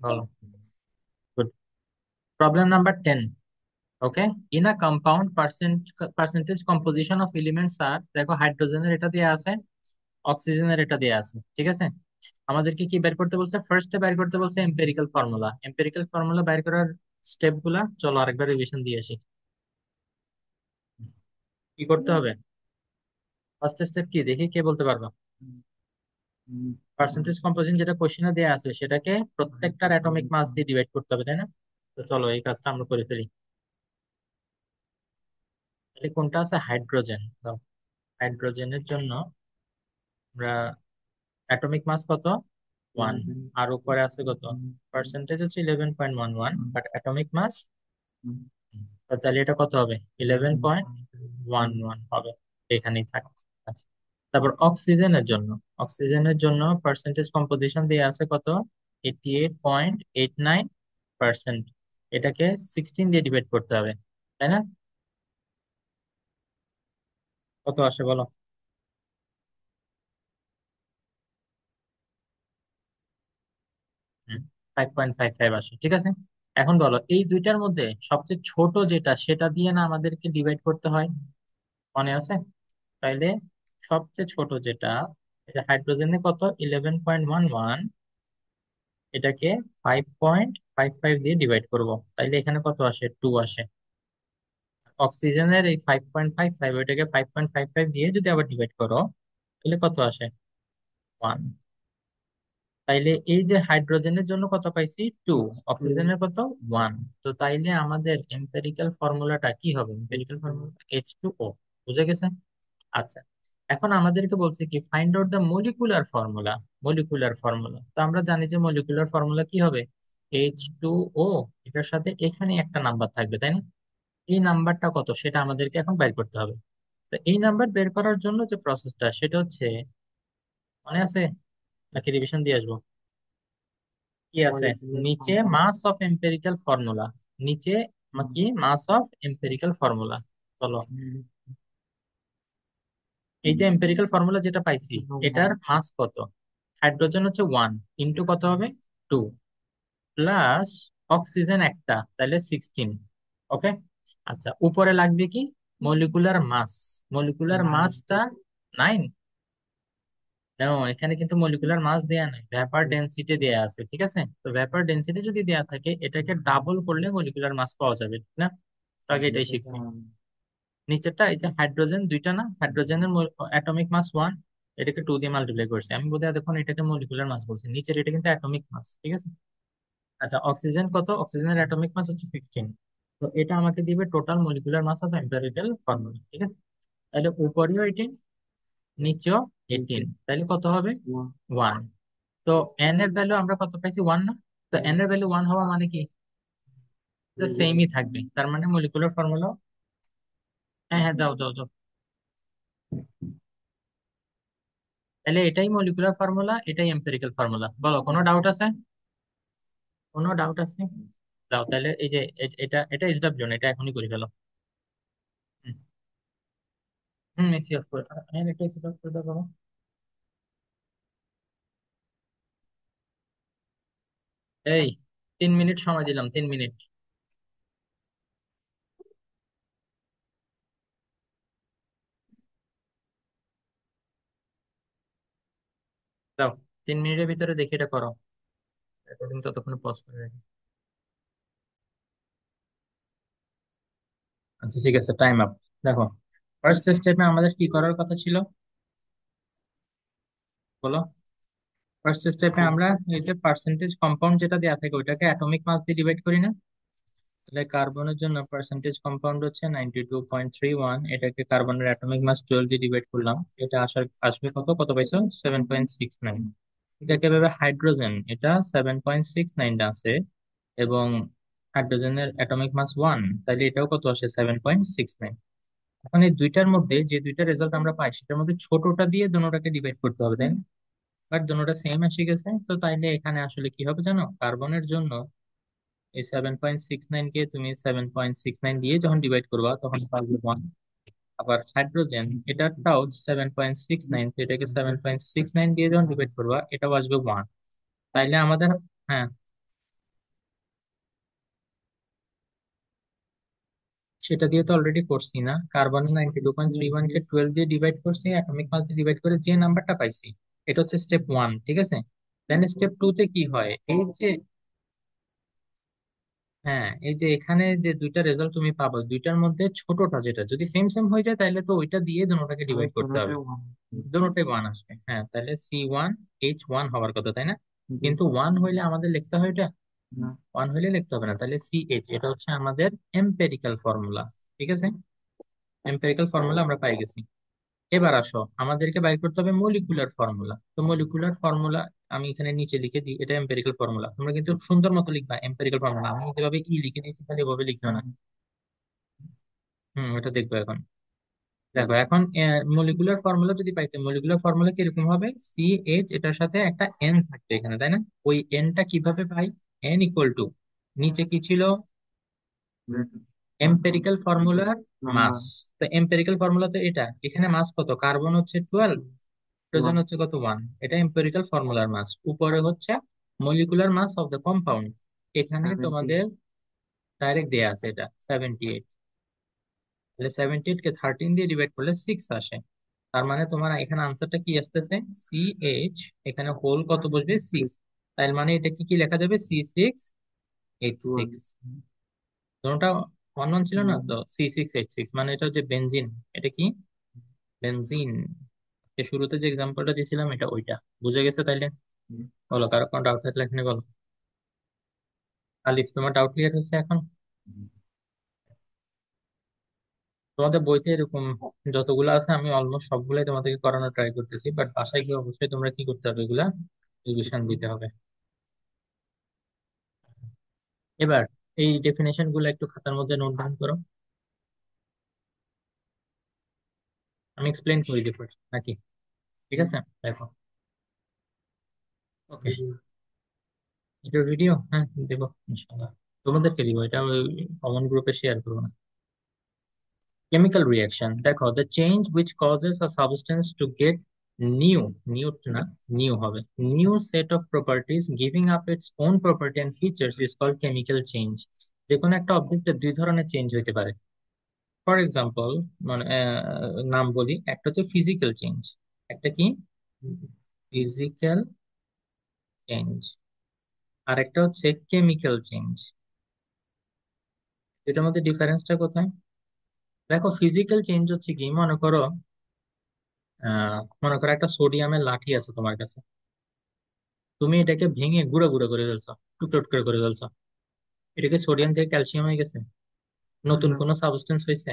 বলো। Good. Problem number 10। Okay. In a compound percentage composition of elements আর, দেখো হাইড্রোজেনের এটা দেয়া আছে, অক্সিজেনের এটা দেয়া আছে, ঠিক আছে। আমাদেরকে কি বের করতে বলছে? ফার্স্টে বের করতে বলছে এম্পিরিক্যাল ফর্মুলা। এম্পিরিক্যাল ফর্মুলা বের করার স্টেপ গুলা চলো আরেকবার রিভিশন দিয়ে আসি। কি করতে হবে? ফার্স্ট স্টেপ কি দেখি, কে বলতে পারবা? পার্সেন্টেজ কম্পোজিশন যেটা কোশ্চেনে দেয়া আছে সেটাকে প্রত্যেকটার অ্যাটমিক মাস দিয়ে ডিভাইড করতে হবে, তাই না? তো চলো এই কাজটা আমরা করে ফেলি। তাহলে কোনটা আছে? হাইড্রোজেন। তো হাইড্রোজেনের জন্য আমরা অ্যাটমিক মাস কত? 1। আর উপরে আছে কত? পার্সেন্টেজ হচ্ছে 11.11, বাট অ্যাটমিক মাস, তাহলে এটা কত হবে? 11.11 হবে। এখানেই থাকে। আচ্ছা। তারপর অক্সিজেনের জন্য, অক্সিজেনের জন্য পার্সেন্টেজ কম্পোজিশন দিয়ে আছে কত? 88.89%। এটাকে 16 দিয়ে ডিভাইড করতে হবে, তাই না? কত আসে বলো? 5.55 আসে, ঠিক আছে। এখন বলো এই দুইটার মধ্যে সবচেয়ে ছোট যেটা সেটা দিয়ে না আমাদেরকে ডিভাইড করতে হয়, মনে আছে? তাইলে সবচেয়ে ছোট যেটা, এটা হাইড্রোজেনে কত? 11.11, এটাকে 5.55 দিয়ে ডিভাইড করব, তাইলে এখানে কত আসে? 2 আসে। অক্সিজেনের এই 5.55, ওইটাকে 5.55 দিয়ে যদি আবার ডিভাইড করো, তাহলে কত আসে? 1। তাইলে এই যে হাইড্রোজেনের জন্য কত পাইছি? 2। অক্সিজেনের কত? 1। তো তাইলে আমাদের এম্পিরিক্যাল ফর্মুলাটা কি হবে? Empirical formula H2O। বুঝে গেছে? আচ্ছা। এখন আমাদেরকে বলছে কি, find out the molecular formula. Molecular formula তো আমরা জানি যে মলিকুলার ফর্মুলা কি হবে? H2O, এটার সাথে এখানে একটা নাম্বার থাকবে, তাই না? এই নাম্বারটা কত সেটা আমাদেরকে এখন বের করতে হবে। তো এই নাম্বার বের করার জন্য যে প্রসেসটা সেটা হচ্ছে, মনে আছে নাকি রিভিশন দিয়ে আসবো? কি আছে নিচে? মাস অফ এম্পিরিক্যাল ফর্মুলা। নিচে কি মাস অফ এম্পিরিক্যাল ফর্মুলা। চলো, এই যে এম্পিরিক্যাল ফর্মুলা যেটা পাইছি, এটার মাস কত? হাইড্রোজেন হচ্ছে 1, ইন্টু কত হবে? 2, প্লাস অক্সিজেন একটা, তাহলে 16। ওকে। আচ্ছা, উপরে লাগবে কি? মলিকুলার মাস। মলিকুলার মাসটা 9। এখানে কিন্তু মলিকুলার মাস দেয়া নাই, ভ্যাপার ডেনসিটি দেয়া আছে, ঠিক আছে। তো ভ্যাপার ডেনসিটি যদি দেয়া থাকে, এটাকে ডাবল করলে মলিকুলার মাস পাওয়া যাবে, ঠিক না? তো আগে এটাই শিখছি। নিচেরটা এই যে হাইড্রোজেন দুইটা না, হাইড্রোজেনের অ্যাটমিক মাস 1, এটাকে 2 দিয়ে মাল্টিপ্লাই করছি আমি, বোধহয় দেখুন এটাকে মলিকুলার মাস বলছি, নিচের এটা কিন্তু অ্যাটমিক মাস, ঠিক আছে। আচ্ছা, অক্সিজেন কত? অক্সিজেনের অ্যাটমিক মাস হচ্ছে 16। তো এটা আমাকে দিবে total molecular mass of empirical formula, ঠিক আছে। তাহলে উপরেও 18, নিচেও 18, তাহলে কত হবে? 1। তো এন এর ভ্যালু আমরা কত পাইছি? 1 না? তো এন এর ভ্যালু 1 হওয়া মানে কি? সেমই থাকবে, তার মানে মলিকুলার ফর্মুলা। হ্যাঁ হ্যাঁ, যাও যাও যাও। তাহলে এটাই মলিকুলার ফর্মুলা, এটাই এম্পিরিক্যাল ফর্মুলা। বলো, কোনো ডাউট আছে? কোনো ডাউট আছে? দাও তাহলে, এই যে এটা এটা এসডব্লিউ না, এটা এখনই করে ফেলো। হুম। হুম, এসি অফ করে দাও। হ্যাঁ, এটা এসি অফ করে দাও বাবা। এই 3 মিনিট সময় দিলাম, 3 মিনিট। দাও, 3 মিনিটের ভিতরে দেখি এটা করো। রেকর্ডিং ততক্ষণ পজ করে রাখি। আচ্ছা ঠিক আছে, টাইম আপ। দেখো, ফার্স্ট স্টেপে আমাদের কি করার কথা ছিল বলো। ফার্স্ট স্টেপে আমরা এই যে পার্সেন্টেজ কম্পাউন্ড যেটা দেওয়া থাকে ওইটাকে অ্যাটমিক মাস দিয়ে ডিভাইড করি না? তাহলে কার্বনের জন্য পার্সেন্টেজ কম্পাউন্ড হচ্ছে 92.31, এটাকে কার্বনের অ্যাটমিক মাস 12 দিয়ে ডিভাইড করলাম, এটা আসবে কত, কত পাইছো? 7.69। এটাকে এভাবে হাইড্রোজেন, এটা 7.69 আছে, এবং হাইড্রোজেনের অ্যাটমিক মাস 1, তাহলে এটাও কত আসে? 7.69। এখন এই দুইটার মধ্যে যে দুইটা রেজাল্ট আমরা পাই সেটার মধ্যে ছোটটা দিয়ে দুটোটাকে ডিভাইড করতে হবে, তাই না? বাট দুটোটা সেম এসে গেছে, তো তাইলে এখানে আসলে কি হবে জানো, কার্বনের জন্য এই 7.69 কে তুমি 7.69 দিয়ে যখন ডিভাইড করবা তখন পাবে 1। আবার হাইড্রোজেন এটারটাও 7.69, তো এটাকে 7.69 দিয়ে যখন ডিভাইড করবা এটাও আসবে 1। তাইলে আমাদের, হ্যাঁ, সেটা দিয়ে তো অলরেডি করছি না, কার্বন 92.31 কে 12 দিয়ে ডিভাইড করছি, অ্যাটমিক মাস দিয়ে ডিভাইড করে যে নাম্বারটা পাইছি এটা হচ্ছে স্টেপ 1, ঠিক আছে? দেন স্টেপ 2 তে কি হয়, এই যে, হ্যাঁ, এই যে এখানে যে দুইটা রেজাল্ট তুমি পাবো, দুইটার মধ্যে ছোটটা যেটা যদি সেম সেম হয়ে যায় তাহলে তো ওইটা দিয়ে দুটোটাকে ডিভাইড করতে হবে, দুটোটাই 1 আসবে। হ্যাঁ, তাহলে C1H1 হওয়ার কথা, তাই না? কিন্তু 1 হইলে আমাদের লিখতে হয় এটা, 1 হইলে লিখতে হবে না, তাহলে CH, এটা হচ্ছে আমাদের এম্পেরিক্যাল ফর্মুলা, ঠিক আছে? এম্পেরিক্যাল ফর্মুলা আমরা পাই গেছি। এবার আসো, আমাদেরকে বাইর করতে হবে মলিকুলার ফর্মুলা। তো মলিকুলার ফর্মুলা আমি এখানে নিচে লিখে দিই, এটা এম্পেরিক্যাল ফর্মুলা, তোমরা কিন্তু সুন্দর মতো লিখবা এম্পেরিক্যাল ফর্মুলা, আমি যেভাবে লিখে নিয়েছি তাহলে এভাবে লিখবে না। ওটা দেখবো এখন। দেখো এখন মলিকুলার ফর্মুলা যদি পাইতে, মলিকুলার ফর্মুলা কিরকম হবে, CH এটার সাথে একটা N থাকবে এখানে, তাই না? ওই এনটা কিভাবে পাই? N ইকুয়াল টু, নিচে কি ছিল, এম্পেরিক্যাল ফর্মুলার মাস। তো এম্পেরিক্যাল ফর্মুলা তো এটা, এখানে মাস কত, কার্বন হচ্ছে 12, হাইড্রোজেন হচ্ছে কত, 1, এটা এম্পেরিক্যাল ফর্মুলার মাস। উপরে হচ্ছে molecular mass of the compound, এখানে তোমাদের ডাইরেক্ট দেয়া আছে এটা 78। তাহলে 78 কে 13 দিয়ে ডিভাইড করলে 6 আসে। তার মানে তোমার এখানে আনসারটা কি আসতেছে, CH, এখানে হোল কত বসবে, 6। তার মানে এটা কি কি লেখা যাবে, C6H6। কোনটা 1 1 ছিল না তো, C6H6 মানে এটা হচ্ছে বেনজিন। এটা কি, বেনজিন। শুরুতে যে এক্সাম্পলটা দিয়েছিলাম এটা ওইটা। বুঝে গেছে তাইলে? বলো, কারো কোনো ডাউট থাকলে এখানে বলো। আলিফ, তোমার ডাউট ক্লিয়ার হচ্ছে এখন? তোমাদের বইতে এরকম যতগুলো আছে আমি অলমোস্ট সবগুলাই তোমাদেরকে করানোর ট্রাই করতেছি, বাট বাসায় গিয়ে অবশ্যই তোমরা কি করতে হবে, এগুলা রিভিশন দিতে হবে। এবার এই ডেফিনেশন গুলো একটু খাতার মধ্যে নোট ডাউন করো, আমি এক্সপ্লেন করে দিব নাকি? ঠিক আছে, দেখো। ওকে, এটা ভিডিও, হ্যাঁ দেবো ইনশাআল্লাহ, তোমাদেরকে দিব এটা, কমন গ্রুপে শেয়ার করবো না। কেমিক্যাল রিয়াকশন দেখো, the change which causes a substance to get new, না, নিউ হবে, new set of properties giving up its own property and features is called chemical change. যে কোনো একটা অবজেক্টের দুই ধরনের চেঞ্জ হতে পারে। ফর এক্সাম্পল, মানে নাম বলি, একটা হচ্ছে ফিজিক্যাল চেঞ্জ, একটা কি, ফিজিক্যাল চেঞ্জ, আর একটা হচ্ছে কেমিক্যাল চেঞ্জ। এটার মধ্যে ডিফারেন্সটা কোথায়? দেখো, ফিজিক্যাল চেঞ্জ হচ্ছে কি, মনে করো একটা সোডিয়ামের লাঠি আছে তোমার কাছে, তুমি এটাকে ভেঙে গুঁড়ো গুঁড়ো করে ফেলছো, টুকরো টুকরো করে ফেলছো, এটাকে সোডিয়াম থেকে ক্যালসিয়াম হয়ে গেছে, নতুন কোনো সাবস্টেন্স হয়েছে?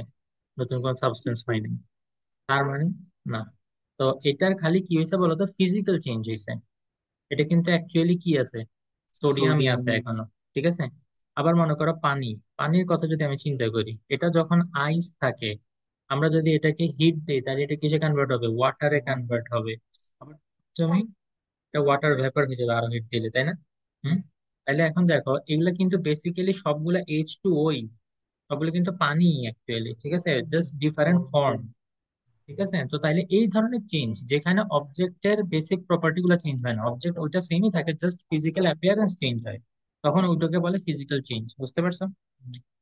নতুন কোনো সাবস্টেন্স হয়নি। তার মানে, না। তো এটার খালি কি হয়েছে বলতো, ফিজিক্যাল চেঞ্জ হয়েছে। এটা কিন্তু অ্যাকচুয়ালি কি আছে, সোডিয়ামই আছে এখনো, ঠিক আছে? আবার মনে করো পানি, পানির কথা যদি আমি চিন্তা করি, এটা যখন আইস থাকে, আমরা যদি এটাকে হিট দিই তাহলে এটা কিসে কনভার্ট হবে, ওয়াটারে কনভার্ট হবে। আবার তুমি, এটা ওয়াটার ভেপার হয়ে যাবে আরো হিট দিলে, তাই না? হুম। তাহলে এখন দেখো, এগুলা কিন্তু বেসিক্যালি সবগুলা H2O, সবগুলো কিন্তু পানি অ্যাকচুয়ালি, ঠিক আছে, জাস্ট ডিফারেন্ট ফর্ম। ঠিক আছে, তো তাইলে এই ধরনের চেঞ্জ যেখানে অবজেক্টের বেসিক প্রপার্টি গুলো চেঞ্জ হয় না, অবজেক্ট ওইটা সেমই থাকে, জাস্ট ফিজিক্যাল অ্যাপিয়ারেন্স চেঞ্জ হয়, তখন ওইটাকে বলে ফিজিক্যাল চেঞ্জ। বুঝতে পারছো?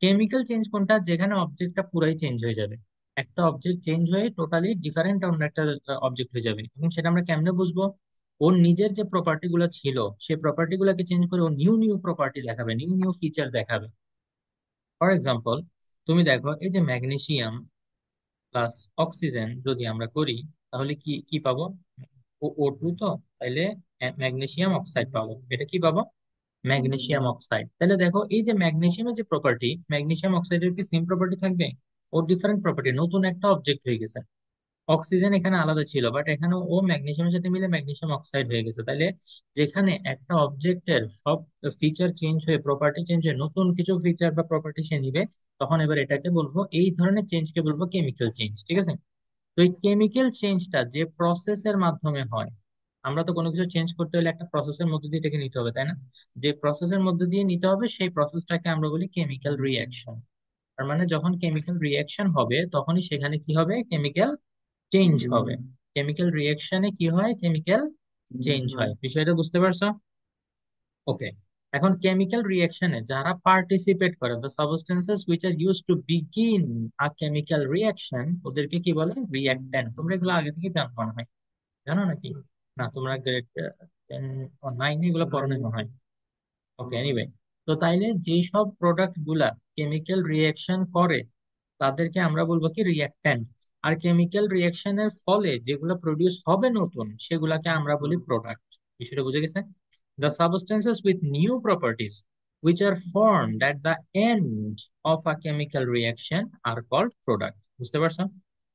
কেমিক্যাল চেঞ্জ কোনটা, যেখানে অবজেক্টটা পুরাই চেঞ্জ হয়ে যাবে, একটা অবজেক্ট চেঞ্জ হয়ে টোটালি ডিফারেন্ট অন্য একটা অবজেক্ট হয়ে যাবে, এবং সেটা আমরা কেমনে বুঝবো, ওর নিজের যে প্রপার্টি গুলো ছিল সেই প্রপার্টি গুলাকে চেঞ্জ করে ও নিউ নিউ প্রপার্টি দেখাবে, নিউ নিউ ফিচার দেখাবে। ফর এক্সাম্পল, তুমি দেখো এই যে ম্যাগনেসিয়াম প্লাস অক্সিজেন যদি আমরা করি, তাহলে কি কি পাবো? ও ও টু তো, তাইলে ম্যাগনেসিয়াম অক্সাইড পাবো। এটা কি পাবো? Magnesium oxide. তাহলে দেখো এই যে ম্যাগনেসিয়ামের যে প্রপার্টি, ম্যাগনেসিয়াম অক্সাইডের কি সেম প্রপার্টি থাকবে? ওর ডিফারেন্ট প্রপার্টি, নতুন একটা অবজেক্ট হয়ে গেছে। অক্সিজেন এখানে আলাদা ছিল, বাট এখানে ও ম্যাগনেসিয়ামের সাথে মিলে ম্যাগনেসিয়াম অক্সাইড হয়ে গেছে। তাহলে যেখানে একটা অবজেক্টের সব ফিচার চেঞ্জ হয়ে, প্রপার্টি চেঞ্জ হয়ে নতুন কিছু ফিচার বা প্রপার্টি সে নিবে, তখন এবার এটাকে বলবো, এই ধরনের চেঞ্জকে বলবো কেমিক্যাল চেঞ্জ। ঠিক আছে? তো এই কেমিক্যাল চেঞ্জটা যে প্রসেসের মাধ্যমে হয়, আমরা তো কোনো কিছু চেঞ্জ করতে হলে একটা প্রসেসের মধ্যে দিয়ে এটাকে নিতে হবে, তাই না? যে প্রসেসের মধ্যে দিয়ে নিতে হবে সেই প্রসেসটাকে আমরা বলি কেমিক্যাল রিঅ্যাকশন। তার মানে যখন কেমিক্যাল রিঅ্যাকশন হবে তখনই সেখানে কি হবে? কেমিক্যাল চেঞ্জ হবে। কেমিক্যাল রিঅ্যাকশনে কি হয়? কেমিক্যাল চেঞ্জ হয়। বিষয়টা বুঝতে পারছো? ওকে। এখন কেমিক্যাল রিঅ্যাকশনে যারা পার্টিসিপেট করে, the substances which are used to begin a chemical reaction, ওদেরকে কি বলে? রিঅ্যাক্ট্যান্ট। তোমরা এগুলো আগে থেকে জানো মনে হয়, জানো নাকি? না, তোমরা গ্রেড 9 এগুলো পড়ো নাই মনে হয়। ওকে, এনিওয়ে। তো তাইলে যেই সব প্রোডাক্ট গুলা কেমিক্যাল রিঅ্যাকশন করে, তাদেরকে আমরা বলবো কি? রিঅ্যাক্ট্যান্ট। আর কেমিক্যাল রিঅ্যাকশনের ফলে যেগুলো প্রডিউস হবে নতুন, সেগুলাকে আমরা বলি প্রোডাক্ট। বিষয়টা বুঝে গেছে? The substances with new properties which are formed at the end of a chemical reaction are called product। বুঝতে পারছো?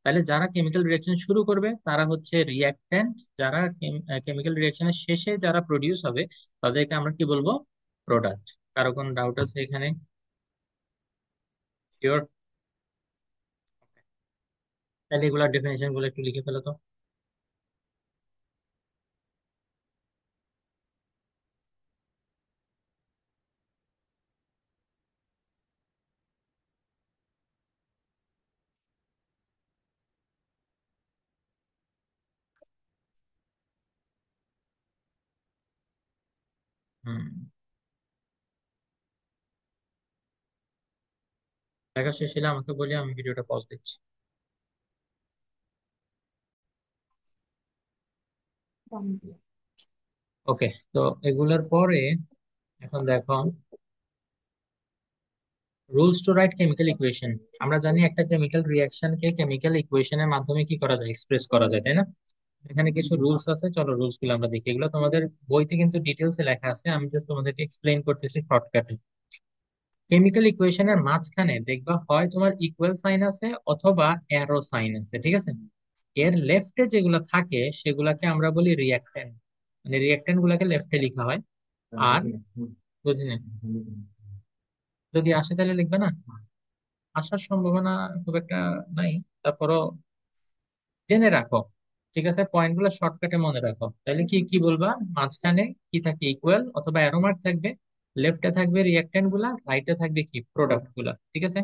তাহলে যারা কেমিক্যাল রিঅ্যাকশন শুরু করবে তারা হচ্ছে রিঅ্যাক্ট্যান্ট, যারা কেমিক্যাল রিঅ্যাকশনের শেষে যারা প্রডিউস হবে তাদেরকে আমরা কি বলবো? প্রোডাক্ট। কারো কোনো ডাউট আছে এখানে? শিওর? তাহলে এগুলোর ডেফিনেশন গুলো একটু লিখে ফেলো তো। হুম, লেখা শেষ হলে আমাকে বলি, আমি ভিডিওটা পজ দিচ্ছি। ওকে। তো এগুলোর পরে এখন দেখো, rules to write chemical equation. আমরা জানি একটা কেমিক্যাল রিঅ্যাকশনকে কেমিক্যাল ইকুয়েশনের মাধ্যমে কি করা যায়? এক্সপ্রেস করা যায়, তাই না? এখানে কিছু রুলস আছে, চলো রুলস গুলো আমরা দেখি। এগুলো তোমাদের বইতে কিন্তু ডিটেলসে লেখা আছে, আমি জাস্ট তোমাদেরকে এক্সপ্লেইন করতেছি শর্টকাটে। কেমিক্যাল ইকুয়েশনের মাঝখানে দেখবা হয় তোমার ইকুয়াল সাইন আছে অথবা অ্যারো সাইন আছে। ঠিক আছে? এর লেফটে যেগুলো থাকে সেগুলাকে আমরা বলি রিয়াক্ট্যান্ট। মানে রিয়াক্ট্যান্ট গুলাকে লেফটে লেখা হয়। আর বুঝলি, যদি আসে তাহলে লিখবে না, আসার সম্ভাবনা খুব একটা নাই, তারপরও জেনে রাখো। ঠিক আছে? পয়েন্ট গুলো শর্টকাটে মনে রাখো। তাহলে কি কি বলবা? মাঝখানে কি থাকে? ইকুয়াল অথবা অ্যারো মার্ক থাকবে। লেফটে থাকবে রিয়াক্ট্যান্ট গুলা, রাইটে থাকবে কি? প্রোডাক্ট গুলা। ঠিক আছে?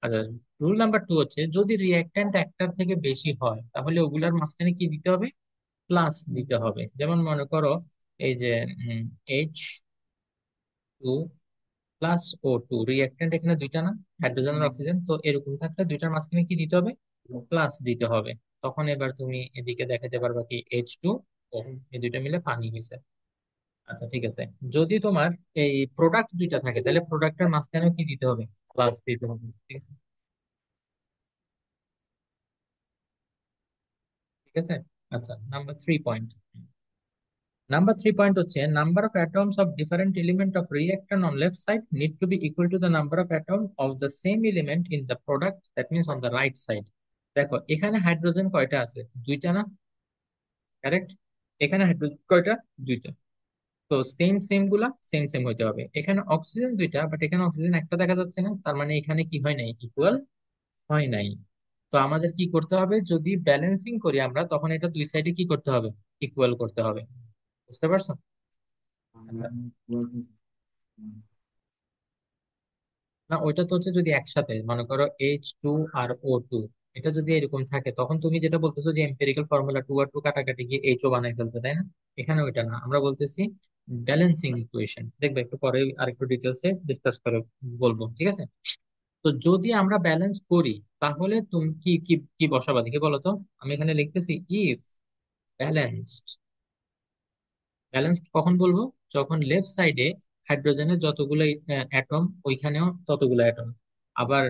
আচ্ছা, রুল নাম্বার 2 হচ্ছে, যদি রিয়াক্ট্যান্ট একটার থেকে বেশি হয় তাহলে ওগুলার মাঝখানে কি দিতে হবে? প্লাস দিতে হবে। যেমন মনে করো এই যে H2 প্লাস O2, রিয়াক্ট্যান্ট এখানে দুইটা না, হাইড্রোজেন আর অক্সিজেন, তো এরকম থাকলে দুইটার মাঝখানে কি দিতে হবে? প্লাস দিতে হবে। তখন এবার তুমি এদিকে দেখাতে পারবা কি? H2O, এই দুইটা মিলে পানি হয়েছে। আচ্ছা, ঠিক আছে। যদি তোমার এই প্রোডাক্ট দুইটা থাকে তাহলে প্রোডাক্টের মাঝখানেও কি দিতে হবে? প্লাস দিতে হবে। ঠিক আছে? ঠিক আছে। আচ্ছা, নাম্বার 3 পয়েন্ট হচ্ছে, number of atoms of different element of reactant on left side need to be equal to the number of atom of the same element in the product, that means on the right side. দেখো এখানে হাইড্রোজেন কয়টা আছে? দুইটা না? কারেক্ট। এখানে হাইড্রোজেন কয়টা? দুইটা। তো সেম সেম গুলা সেম সেম হইতে হবে। এখানে অক্সিজেন দুইটা, বাট এখানে অক্সিজেন একটা দেখা যাচ্ছে না, তার মানে এখানে কি হয় নাই? ইকুয়াল হয় নাই। তো আমাদের কি করতে হবে? যদি ব্যালেন্সিং করি আমরা, তখন এটা দুই সাইডে কি করতে হবে? ইকুয়াল করতে হবে। বুঝতে পারছো? আচ্ছা, না ওইটা তো হচ্ছে যদি একসাথে মনে করো H2 আর O2, এটা যদি এরকম থাকে তখন তুমি যেটা বলতেছো যে এম্পিরিক্যাল ফর্মুলা 2 আর 2 কাটাকাটি গিয়ে H ও বানাই ফেলতে, তাই না? এখানে ওইটা না, আমরা বলতেছি ব্যালেন্সিং ইকুয়েশন। দেখবে একটু পরে আর একটু ডিটেলসে ডিসকাস করে বলবো। ঠিক আছে? তো যদি আমরা ব্যালেন্স করি তাহলে তুমি কি কি কি বসাবা দেখি বলো তো। আমি এখানে লিখতেছি ইফ ব্যালেন্সড। ব্যালেন্সড কখন বলবো? যখন লেফট সাইডে হাইড্রোজেনের যতগুলো অ্যাটম, ওইখানেও ততগুলো অ্যাটম। আবার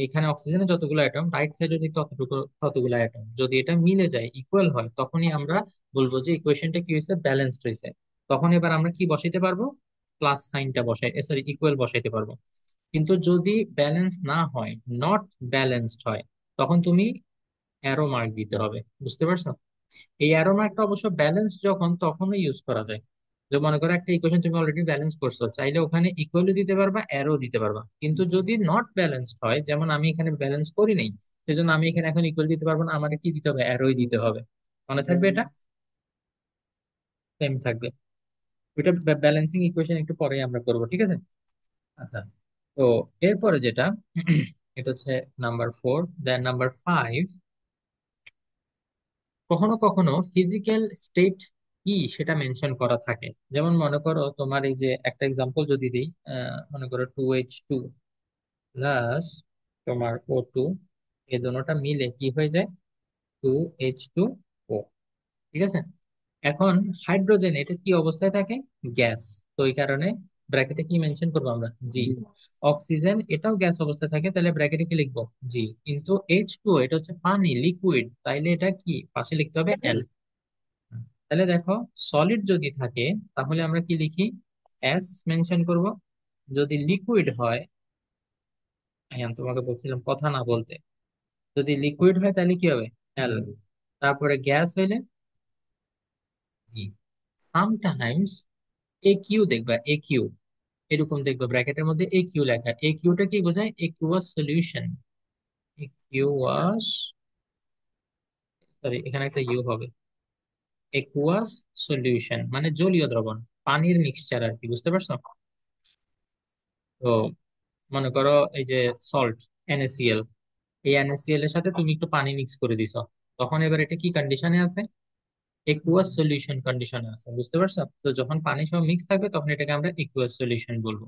এখানে অক্সিজেনের যতগুলো অ্যাটম, রাইট সাইডে ঠিক ততটুকু ততগুলো অ্যাটম, যদি এটা মিলে যায়, ইকুয়াল হয়, তখনই আমরা বলবো যে ইকুয়েশনটা কি হয়েছে, ব্যালেন্সড হয়েছে। তখন এবার আমরা কি বসাইতে পারবো, প্লাস সাইনটা বসাই, সরি ইকুয়াল বসাইতে পারবো। কিন্তু যদি ব্যালেন্স না হয়, নট ব্যালেন্সড হয়, তখন তুমি অ্যারো মার্ক দিতে হবে। বুঝতে পারছো? এই অ্যারো মার্কটা অবশ্য ব্যালেন্স যখন তখনই ইউজ করা যায়। যে মনে করো একটা ইকুয়েশন তুমি অলরেডি ব্যালেন্স করছো, চাইলে ওখানে ইকুয়ালি দিতে পারবা, অ্যারো দিতে পারবা। কিন্তু যদি নট ব্যালেন্সড হয়, যেমন আমি এখানে ব্যালেন্স করি নাই, সেজন্য আমি এখানে এখন ইকুয়াল দিতে পারবো না, আমাকে কি দিতে হবে, অ্যারোই দিতে হবে। মনে থাকবে এটা? সেম থাকবে। ওইটা ব্যালেন্সিং ইকুয়েশন একটু পরে আমরা করবো, ঠিক আছে? আচ্ছা, তো এরপরে যেটা এটা হচ্ছে নাম্বার 4। দেন নাম্বার 5, কখনো কখনো ফিজিক্যাল স্টেট কি সেটা মেনশন করা থাকে। যেমন মনে করো তোমার এই যে একটা এক্সাম্পল যদি দিই, মনে করো 2H2 প্লাস তোমার O2, এই দুটোটা মিলে কি হয়ে যায়, 2H2O। ঠিক আছে? এখন হাইড্রোজেন এটা কি অবস্থায় থাকে, গ্যাস। তো এই কারণে ব্র্যাকেটে কি মেনশন করবো আমরা, জি। অক্সিজেন এটাও গ্যাস অবস্থায় থাকে, তাহলে ব্র্যাকেটে কি লিখবো, জি। কিন্তু H2O এটা হচ্ছে পানি, লিকুইড, তাইলে এটা কি পাশে লিখতে হবে, এল। তাহলে দেখো, সলিড যদি থাকে তাহলে আমরা কি লিখি, এস মেনশন করব। যদি লিকুইড হয়, হ্যাঁ তোমাকে বলছিলাম কথা না বলতে, যদি লিকুইড হয় তাহলে কি হবে, এল। তারপরে গ্যাস হইলে ই। সামটাইমস এ কিউ দেখবা, এ কিউ এরকম দেখবা, ব্র্যাকেটের মধ্যে এ কিউ লেখা। এ কিউটা কি বোঝায়, একুয়াস সলিউশন। একুয়াস, সরি এখানে একটা ইউ হবে, একুয়াস সলিউশন মানে জলীয় দ্রবণ, পানির মিক্সচার আর কি। বুঝতে পারছো? তো মনে করো এই যে সল্ট, NaCl, এই NaCl এর সাথে তুমি একটু পানি মিক্স করে দিছো, তখন এবার এটা কি কন্ডিশনে আছে, একুয়াস সলিউশন কন্ডিশনে আছে। বুঝতে পারছো? তো যখন পানি সহ মিক্স থাকবে তখন এটাকে আমরা একুয়াস সলিউশন বলবো।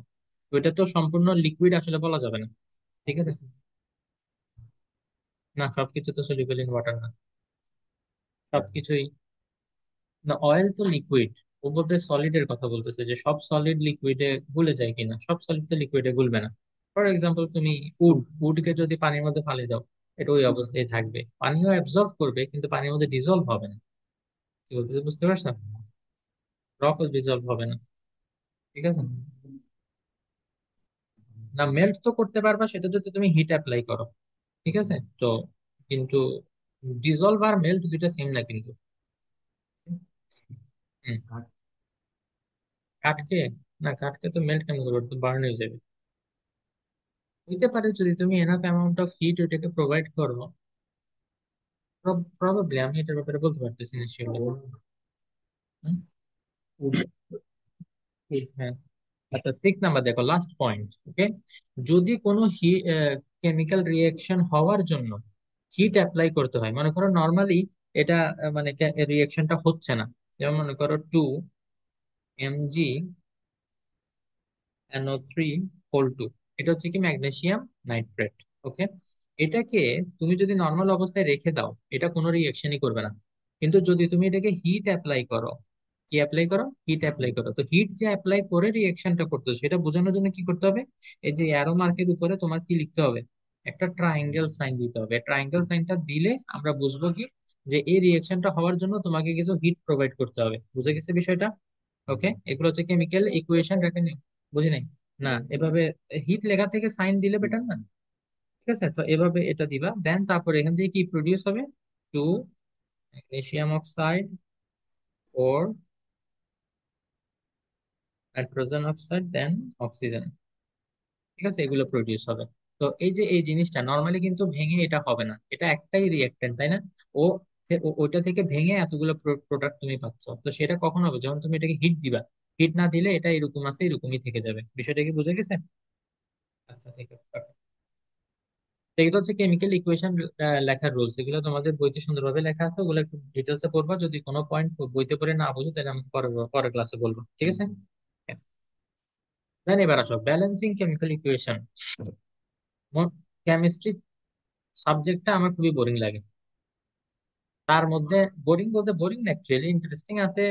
তো এটা তো সম্পূর্ণ লিকুইড আসলে বলা যাবে না। ঠিক আছে? না, সবকিছু তো সলিউবল ইন ওয়াটার না, সবকিছুই না। অয়েল তো লিকুইড, ও বলতে সলিড এর কথা বলতেছে, যে সব সলিড লিকুইডে গুলে যায় কিনা, সব সলিড তো লিকুইডে গুলবে না। ফর এক্সাম্পল তুমি উডকে যদি পানির মধ্যে ফালে দাও, এটা ওই অবস্থায় থাকবে, পানিও অ্যাবজর্ব করবে কিন্তু পানির মধ্যে ডিজলভ হবে না। কি বলতেছে বুঝতে পারছো? রকও ডিজলভ হবে না। ঠিক আছে? না, মেল্ট তো করতে পারবা সেটা যদি তুমি হিট অ্যাপ্লাই করো। ঠিক আছে? তো কিন্তু ডিজলভ আর মেল্ট দুইটা সেম না কিন্তু। হুম। কাঠকে, না কাঠকে তো মেল্ট কেমন করবে, তো বার্ন হয়ে যাবে। হইতে পারে যদি তুমি এনাফ অ্যামাউন্ট অফ হিট ওইটাকে প্রোভাইড করো। প্রবাবলি, আমি এটার ব্যাপারে বলতে পারতেছি না শিওরলি। হ্যাঁ। আচ্ছা, 6 নাম্বার দেখো, লাস্ট পয়েন্ট। ওকে, যদি কোনো কেমিক্যাল রিয়েকশন হওয়ার জন্য হিট অ্যাপ্লাই করতে হয়, মনে করো নর্মালি এটা মানে রিয়েকশনটা হচ্ছে না, যেমন মনে করো 2Mg NO3 এটা হচ্ছে কি ম্যাগনেসিয়াম নাইট্রেট। ওকে, এটাকে তুমি যদি নর্মাল অবস্থায় রেখে দাও, এটা কোনো রিয়েকশনই করবে না। কিন্তু যদি তুমি এটাকে হিট অ্যাপ্লাই করো, কি অ্যাপ্লাই করো, হিট অ্যাপ্লাই করো, তো হিট যে অ্যাপ্লাই করে রিয়েকশনটা করতে হয়, সেটা বোঝানোর জন্য কি করতে হবে, এই যে অ্যারো মার্কের উপরে তোমার কি লিখতে হবে, একটা ট্রায়াঙ্গেল সাইন দিতে হবে। ট্রায়াঙ্গেল সাইনটা দিলে আমরা বুঝবো কি, যে এই রিয়েকশনটা হওয়ার জন্য তোমাকে কিছু হিট প্রোভাইড করতে হবে। বুঝে গেছে বিষয়টা? ওকে, এগুলো হচ্ছে কেমিক্যাল ইকুয়েশন, রাখেন? বুঝি নাই? না, এভাবে হিট লেখা থেকে সাইন দিলে বেটার না? ঠিক আছে, তো এভাবে এটা দিবা, দেন তারপরে এখান থেকে কি প্রডিউস হবে, 2 ম্যাগনেসিয়াম অক্সাইড, 4 নাইট্রোজেন অক্সাইড, দেন অক্সিজেন। ঠিক আছে, এগুলো প্রডিউস হবে। তো এই যে এই জিনিসটা নর্মালি কিন্তু ভেঙে এটা হবে না, এটা একটাই রিয়েক্টেন্ট, তাই না? ও ওইটা থেকে ভেঙে এতগুলো প্রোডাক্ট তুমি পাচ্ছ, তো সেটা কখন হবে, যখন তুমি এটাকে হিট দিবা। হিট না দিলে এটা এরকম আছে, এরকমই থেকে যাবে। বিষয়টা কি বুঝে গেছে? আচ্ছা, ঠিক আছে। এগুলো হচ্ছে কেমিক্যাল ইকুয়েশন লেখার রুলস, এগুলো তোমাদের বইতে সুন্দরভাবে লেখা আছে, ওগুলো একটু ডিটেলসে পড়বা। যদি কোনো পয়েন্ট বইতে পড়ে না বুঝো তাহলে আমি পরে পরের ক্লাসে বলবো, ঠিক আছে? দেন এবার আসো ব্যালেন্সিং কেমিক্যাল ইকুয়েশন। কেমিস্ট্রি সাবজেক্টটা আমার খুবই বোরিং লাগে। তার মধ্যে বোরিং বলতে বোরিং না, অ্যাকচুয়ালি ইন্টারেস্টিং আছে,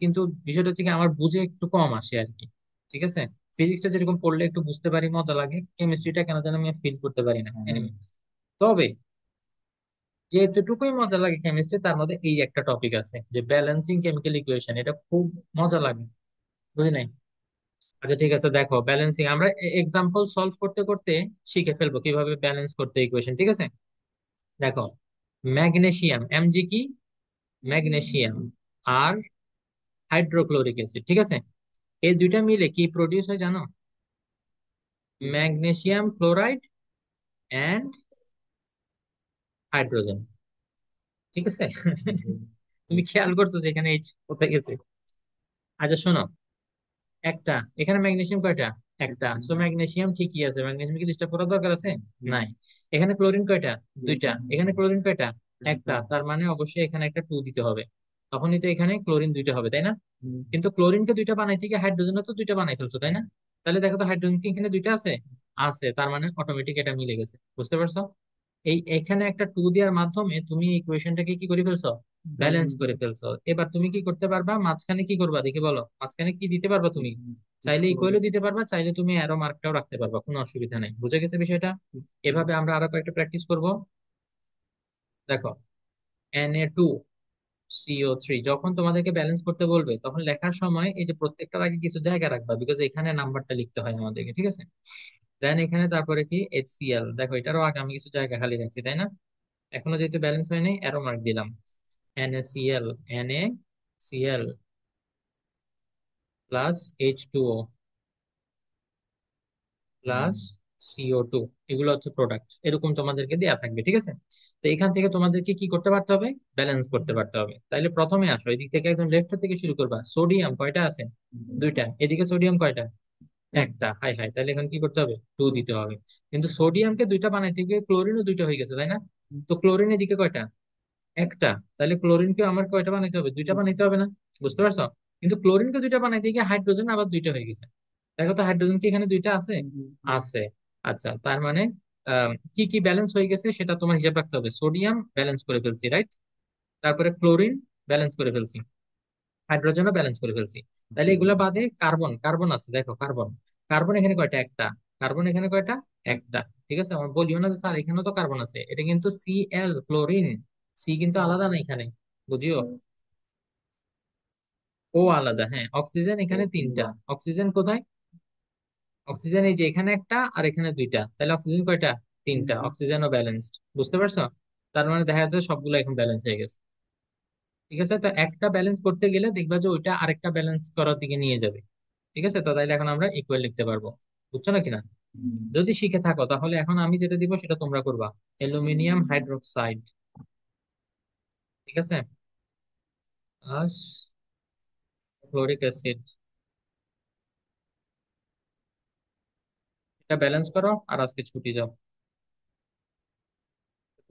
কিন্তু বিষয়টা হচ্ছে কি আমার বুঝে একটু কম আসে আর কি। ঠিক আছে? ফিজিক্সটা যেরকম পড়লে একটু বুঝতে পারি, মজা লাগে, কেমিস্ট্রিটা কেন জানি আমি ফিল করতে পারি না anyway। তবে যেটুকুই মজা লাগে কেমিস্ট্রি, তার মধ্যে এই একটা টপিক আছে যে ব্যালেন্সিং কেমিক্যাল ইকুয়েশন, এটা খুব মজা লাগে, বুঝলি নাই? আচ্ছা ঠিক আছে, দেখো ব্যালেন্সিং আমরা এক্সাম্পল সলভ করতে করতে শিখে ফেলবো কিভাবে ব্যালেন্স করতে ইকুয়েশন, ঠিক আছে? দেখো, ম্যাগনেসিয়াম এমজি কি, ম্যাগনেসিয়াম আর হাইড্রোক্লোরিক অ্যাসিড, ঠিক আছে? এই দুইটা মিলে কি প্রডিউস হয় জানো? ম্যাগনেসিয়াম ক্লোরাইড এন্ড হাইড্রোজেন, ঠিক আছে? তুমি খেয়াল করছো যে এখানে এইচ কোথায় গেছে? আচ্ছা শোনো, একটা, এখানে ম্যাগনেসিয়াম কয়টা? একটা, সো ম্যাগনেসিয়াম ঠিকই আছে, ম্যাগনেসিয়াম কি ডিস্টার্ব করার দরকার আছে? নাই। এখানে ক্লোরিন কয়টা? দুইটা। এখানে ক্লোরিন কয়টা? একটা, তার মানে অবশ্যই এখানে একটা টু দিতে হবে, তখনই তো এখানে ক্লোরিন দুইটা হবে, তাই না? কিন্তু ক্লোরিনকে দুইটা বানাইতে গিয়ে হাইড্রোজেনও তো দুইটা বানাই ফেলছো, তাই না? তাহলে দেখো তো হাইড্রোজেন কি এখানে দুইটা আছে? আছে, তার মানে অটোমেটিক এটা মিলে গেছে, বুঝতে পারছো? এই এখানে একটা টু দেওয়ার মাধ্যমে তুমি ইকুয়েশনটাকে কি করে ফেলছো? ব্যালেন্স করে ফেলছো। এবার তুমি কি করতে পারবা, মাঝখানে কি করবা দেখি বলো, মাঝখানে কি দিতে পারবা তুমি? চাইলে ইকুয়ালও দিতে পারবা, চাইলে তুমি অ্যারো মার্কটাও রাখতে পারবা, কোনো অসুবিধা নেই, বুঝে গেছে বিষয়টা? এভাবে আমরা আরো কয়েকটা প্র্যাকটিস করব। দেখো, Na2CO3 যখন তোমাদেরকে ব্যালেন্স করতে বলবে তখন লেখার সময় এই যে প্রত্যেকটার আগে কিছু জায়গা রাখবা, বিকজ এখানে নাম্বারটা লিখতে হয় আমাদেরকে, ঠিক আছে? দেন এখানে তারপরে কি HCl, দেখো এটারও আগে আমি কিছু জায়গা খালি রাখছি, তাই না? এখনো যেহেতু ব্যালেন্স হয়নি, অ্যারো মার্ক দিলাম। NaCl, NaCl plus H2O plus CO2, এগুলো হচ্ছে প্রোডাক্ট, এরকম তোমাদেরকে দেয়া থাকবে, ঠিক আছে? তো এখান থেকে তোমাদেরকে কি করতে পারতে হবে? ব্যালেন্স করতে পারতে হবে। তাইলে প্রথমে আসো, এদিক থেকে একদম লেফট থেকে শুরু করবা। সোডিয়াম কয়টা আছে? দুইটা। এদিকে সোডিয়াম কয়টা? একটা। হাই হাই, তাহলে এখন কি করতে হবে? টু দিতে হবে। কিন্তু সোডিয়ামকে দুইটা বানাইতে গিয়ে ক্লোরিনও দুইটা হয়ে গেছে, তাই না? তো ক্লোরিন এদিকে কয়টা? একটা। তাহলে ক্লোরিনকে আমার কয়টা বানাইতে হবে? দুইটা বানাইতে হবে না? বুঝতে পারছো? কিন্তু ক্লোরিনকে দুইটা বানাইতে গিয়ে হাইড্রোজেন আবার দুইটা হয়ে গেছে। দেখো তো হাইড্রোজেন কি এখানে দুইটা আছে? আছে। আচ্ছা, তার মানে কি কি ব্যালেন্স হয়ে গেছে সেটা তোমার হিসাব রাখতে হবে। সোডিয়াম ব্যালেন্স করে ফেলছি, রাইট? তারপরে ক্লোরিন ব্যালেন্স করে ফেলছি, হাইড্রোজেনও ব্যালেন্স করে ফেলছি। তাহলে এগুলো বাদে কার্বন, কার্বন আছে, দেখো কার্বন। কার্বন এখানে কয়টা? একটা। কার্বন এখানে কয়টা? একটা। ঠিক আছে, আমার বলিও না যে স্যার এখানেও তো কার্বন আছে, এটা কিন্তু Cl, ক্লোরিন। সি কিন্তু আলাদা না এখানে, বুঝিও। ও আলাদা, হ্যাঁ। অক্সিজেন এখানে তিনটা। অক্সিজেন কোথায়? অক্সিজেন এই যে এখানে একটা আর এখানে দুইটা, তাহলে অক্সিজেন কয়টা? তিনটা। অক্সিজেনও ব্যালেন্সড, বুঝতে পারছো? তার মানে দেখা যাচ্ছে সবগুলো এখন ব্যালেন্স হয়ে গেছে। ঠিক আছে, তো একটা ব্যালেন্স করতে গেলে দেখবা যে ওইটা আরেকটা ব্যালেন্স করার দিকে নিয়ে যাবে। ঠিক আছে, তো তাইলে এখন আমরা ইকুয়াল লিখতে পারবো, বুঝছো নাকি না? যদি শিখে থাকো তাহলে এখন আমি যেটা দিব সেটা তোমরা করবা। অ্যালুমিনিয়াম হাইড্রোক্সাইড, ঠিক আছে, প্লাস ক্লোরিক অ্যাসিড, এটা ব্যালেন্স করো আর আজকে ছুটি যাও।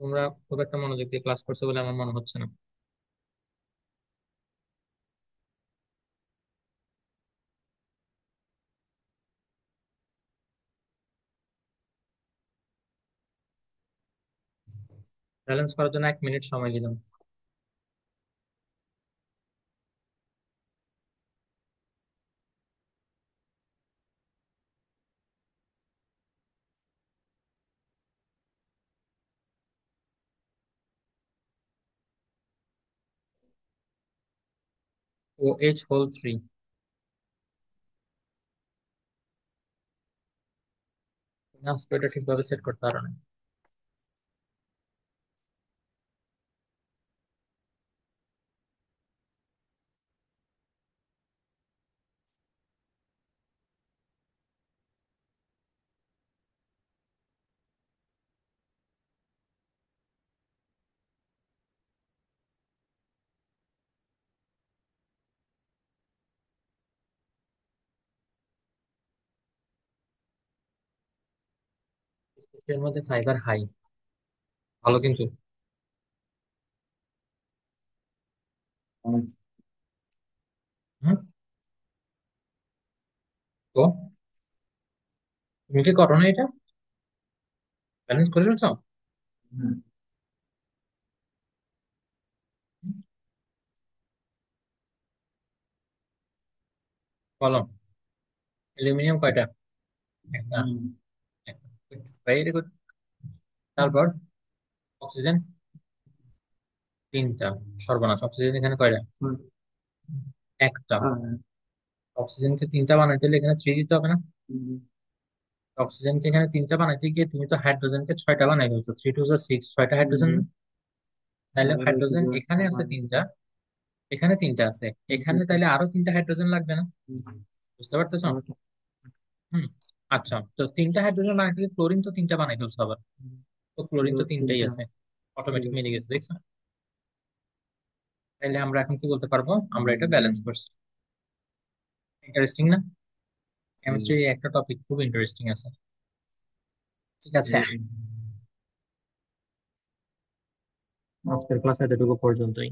তোমরা খুব একটা মনোযোগ দিয়ে ক্লাস করছো বলে আমার মনে হচ্ছে না। ব্যালেন্স করার জন্য 1 মিনিট সময় দিলাম। OH3। আজকে এটা ঠিকভাবে সেট করতে পারো না। এর মধ্যে ফাইবার হাই, ভালো কিন্তু। হুম। তো তুমি কি করো না এটা? ব্যালেন্স করে ফেলছো? বলো। অ্যালুমিনিয়াম কয়টা? একটা। Very good. তারপর অক্সিজেন তিনটা। সর্বনাশ, অক্সিজেন এখানে কয়টা? একটা। অক্সিজেনকে তিনটা বানাইতে হলে এখানে থ্রি দিতে হবে না? অক্সিজেনকে এখানে তিনটা বানাইতে গিয়ে তুমি তো হাইড্রোজেনকে ছয়টা বানাই ফেলছো, থ্রি টু যা সিক্স, ছয়টা হাইড্রোজেন না? তাহলে হাইড্রোজেন এখানে আছে তিনটা, এখানে তিনটা আছে, এখানে তাইলে আরো তিনটা হাইড্রোজেন লাগবে না? বুঝতে পারতেছো? হুম। আচ্ছা, তো তিনটা হাইড্রোজেন বানাইতে গিয়ে ক্লোরিন তো তিনটা বানাই ফেলছো আবার। তো ক্লোরিন তো তিনটাই আছে, অটোমেটিক মিলে গেছে, দেখছো? তাইলে আমরা এখন কি বলতে পারবো? আমরা এটা ব্যালেন্স করছি। ইন্টারেস্টিং না? কেমিস্ট্রি একটা টপিক খুব ইন্টারেস্টিং আছে। ঠিক আছে, আজকের ক্লাস এতটুকু পর্যন্তই।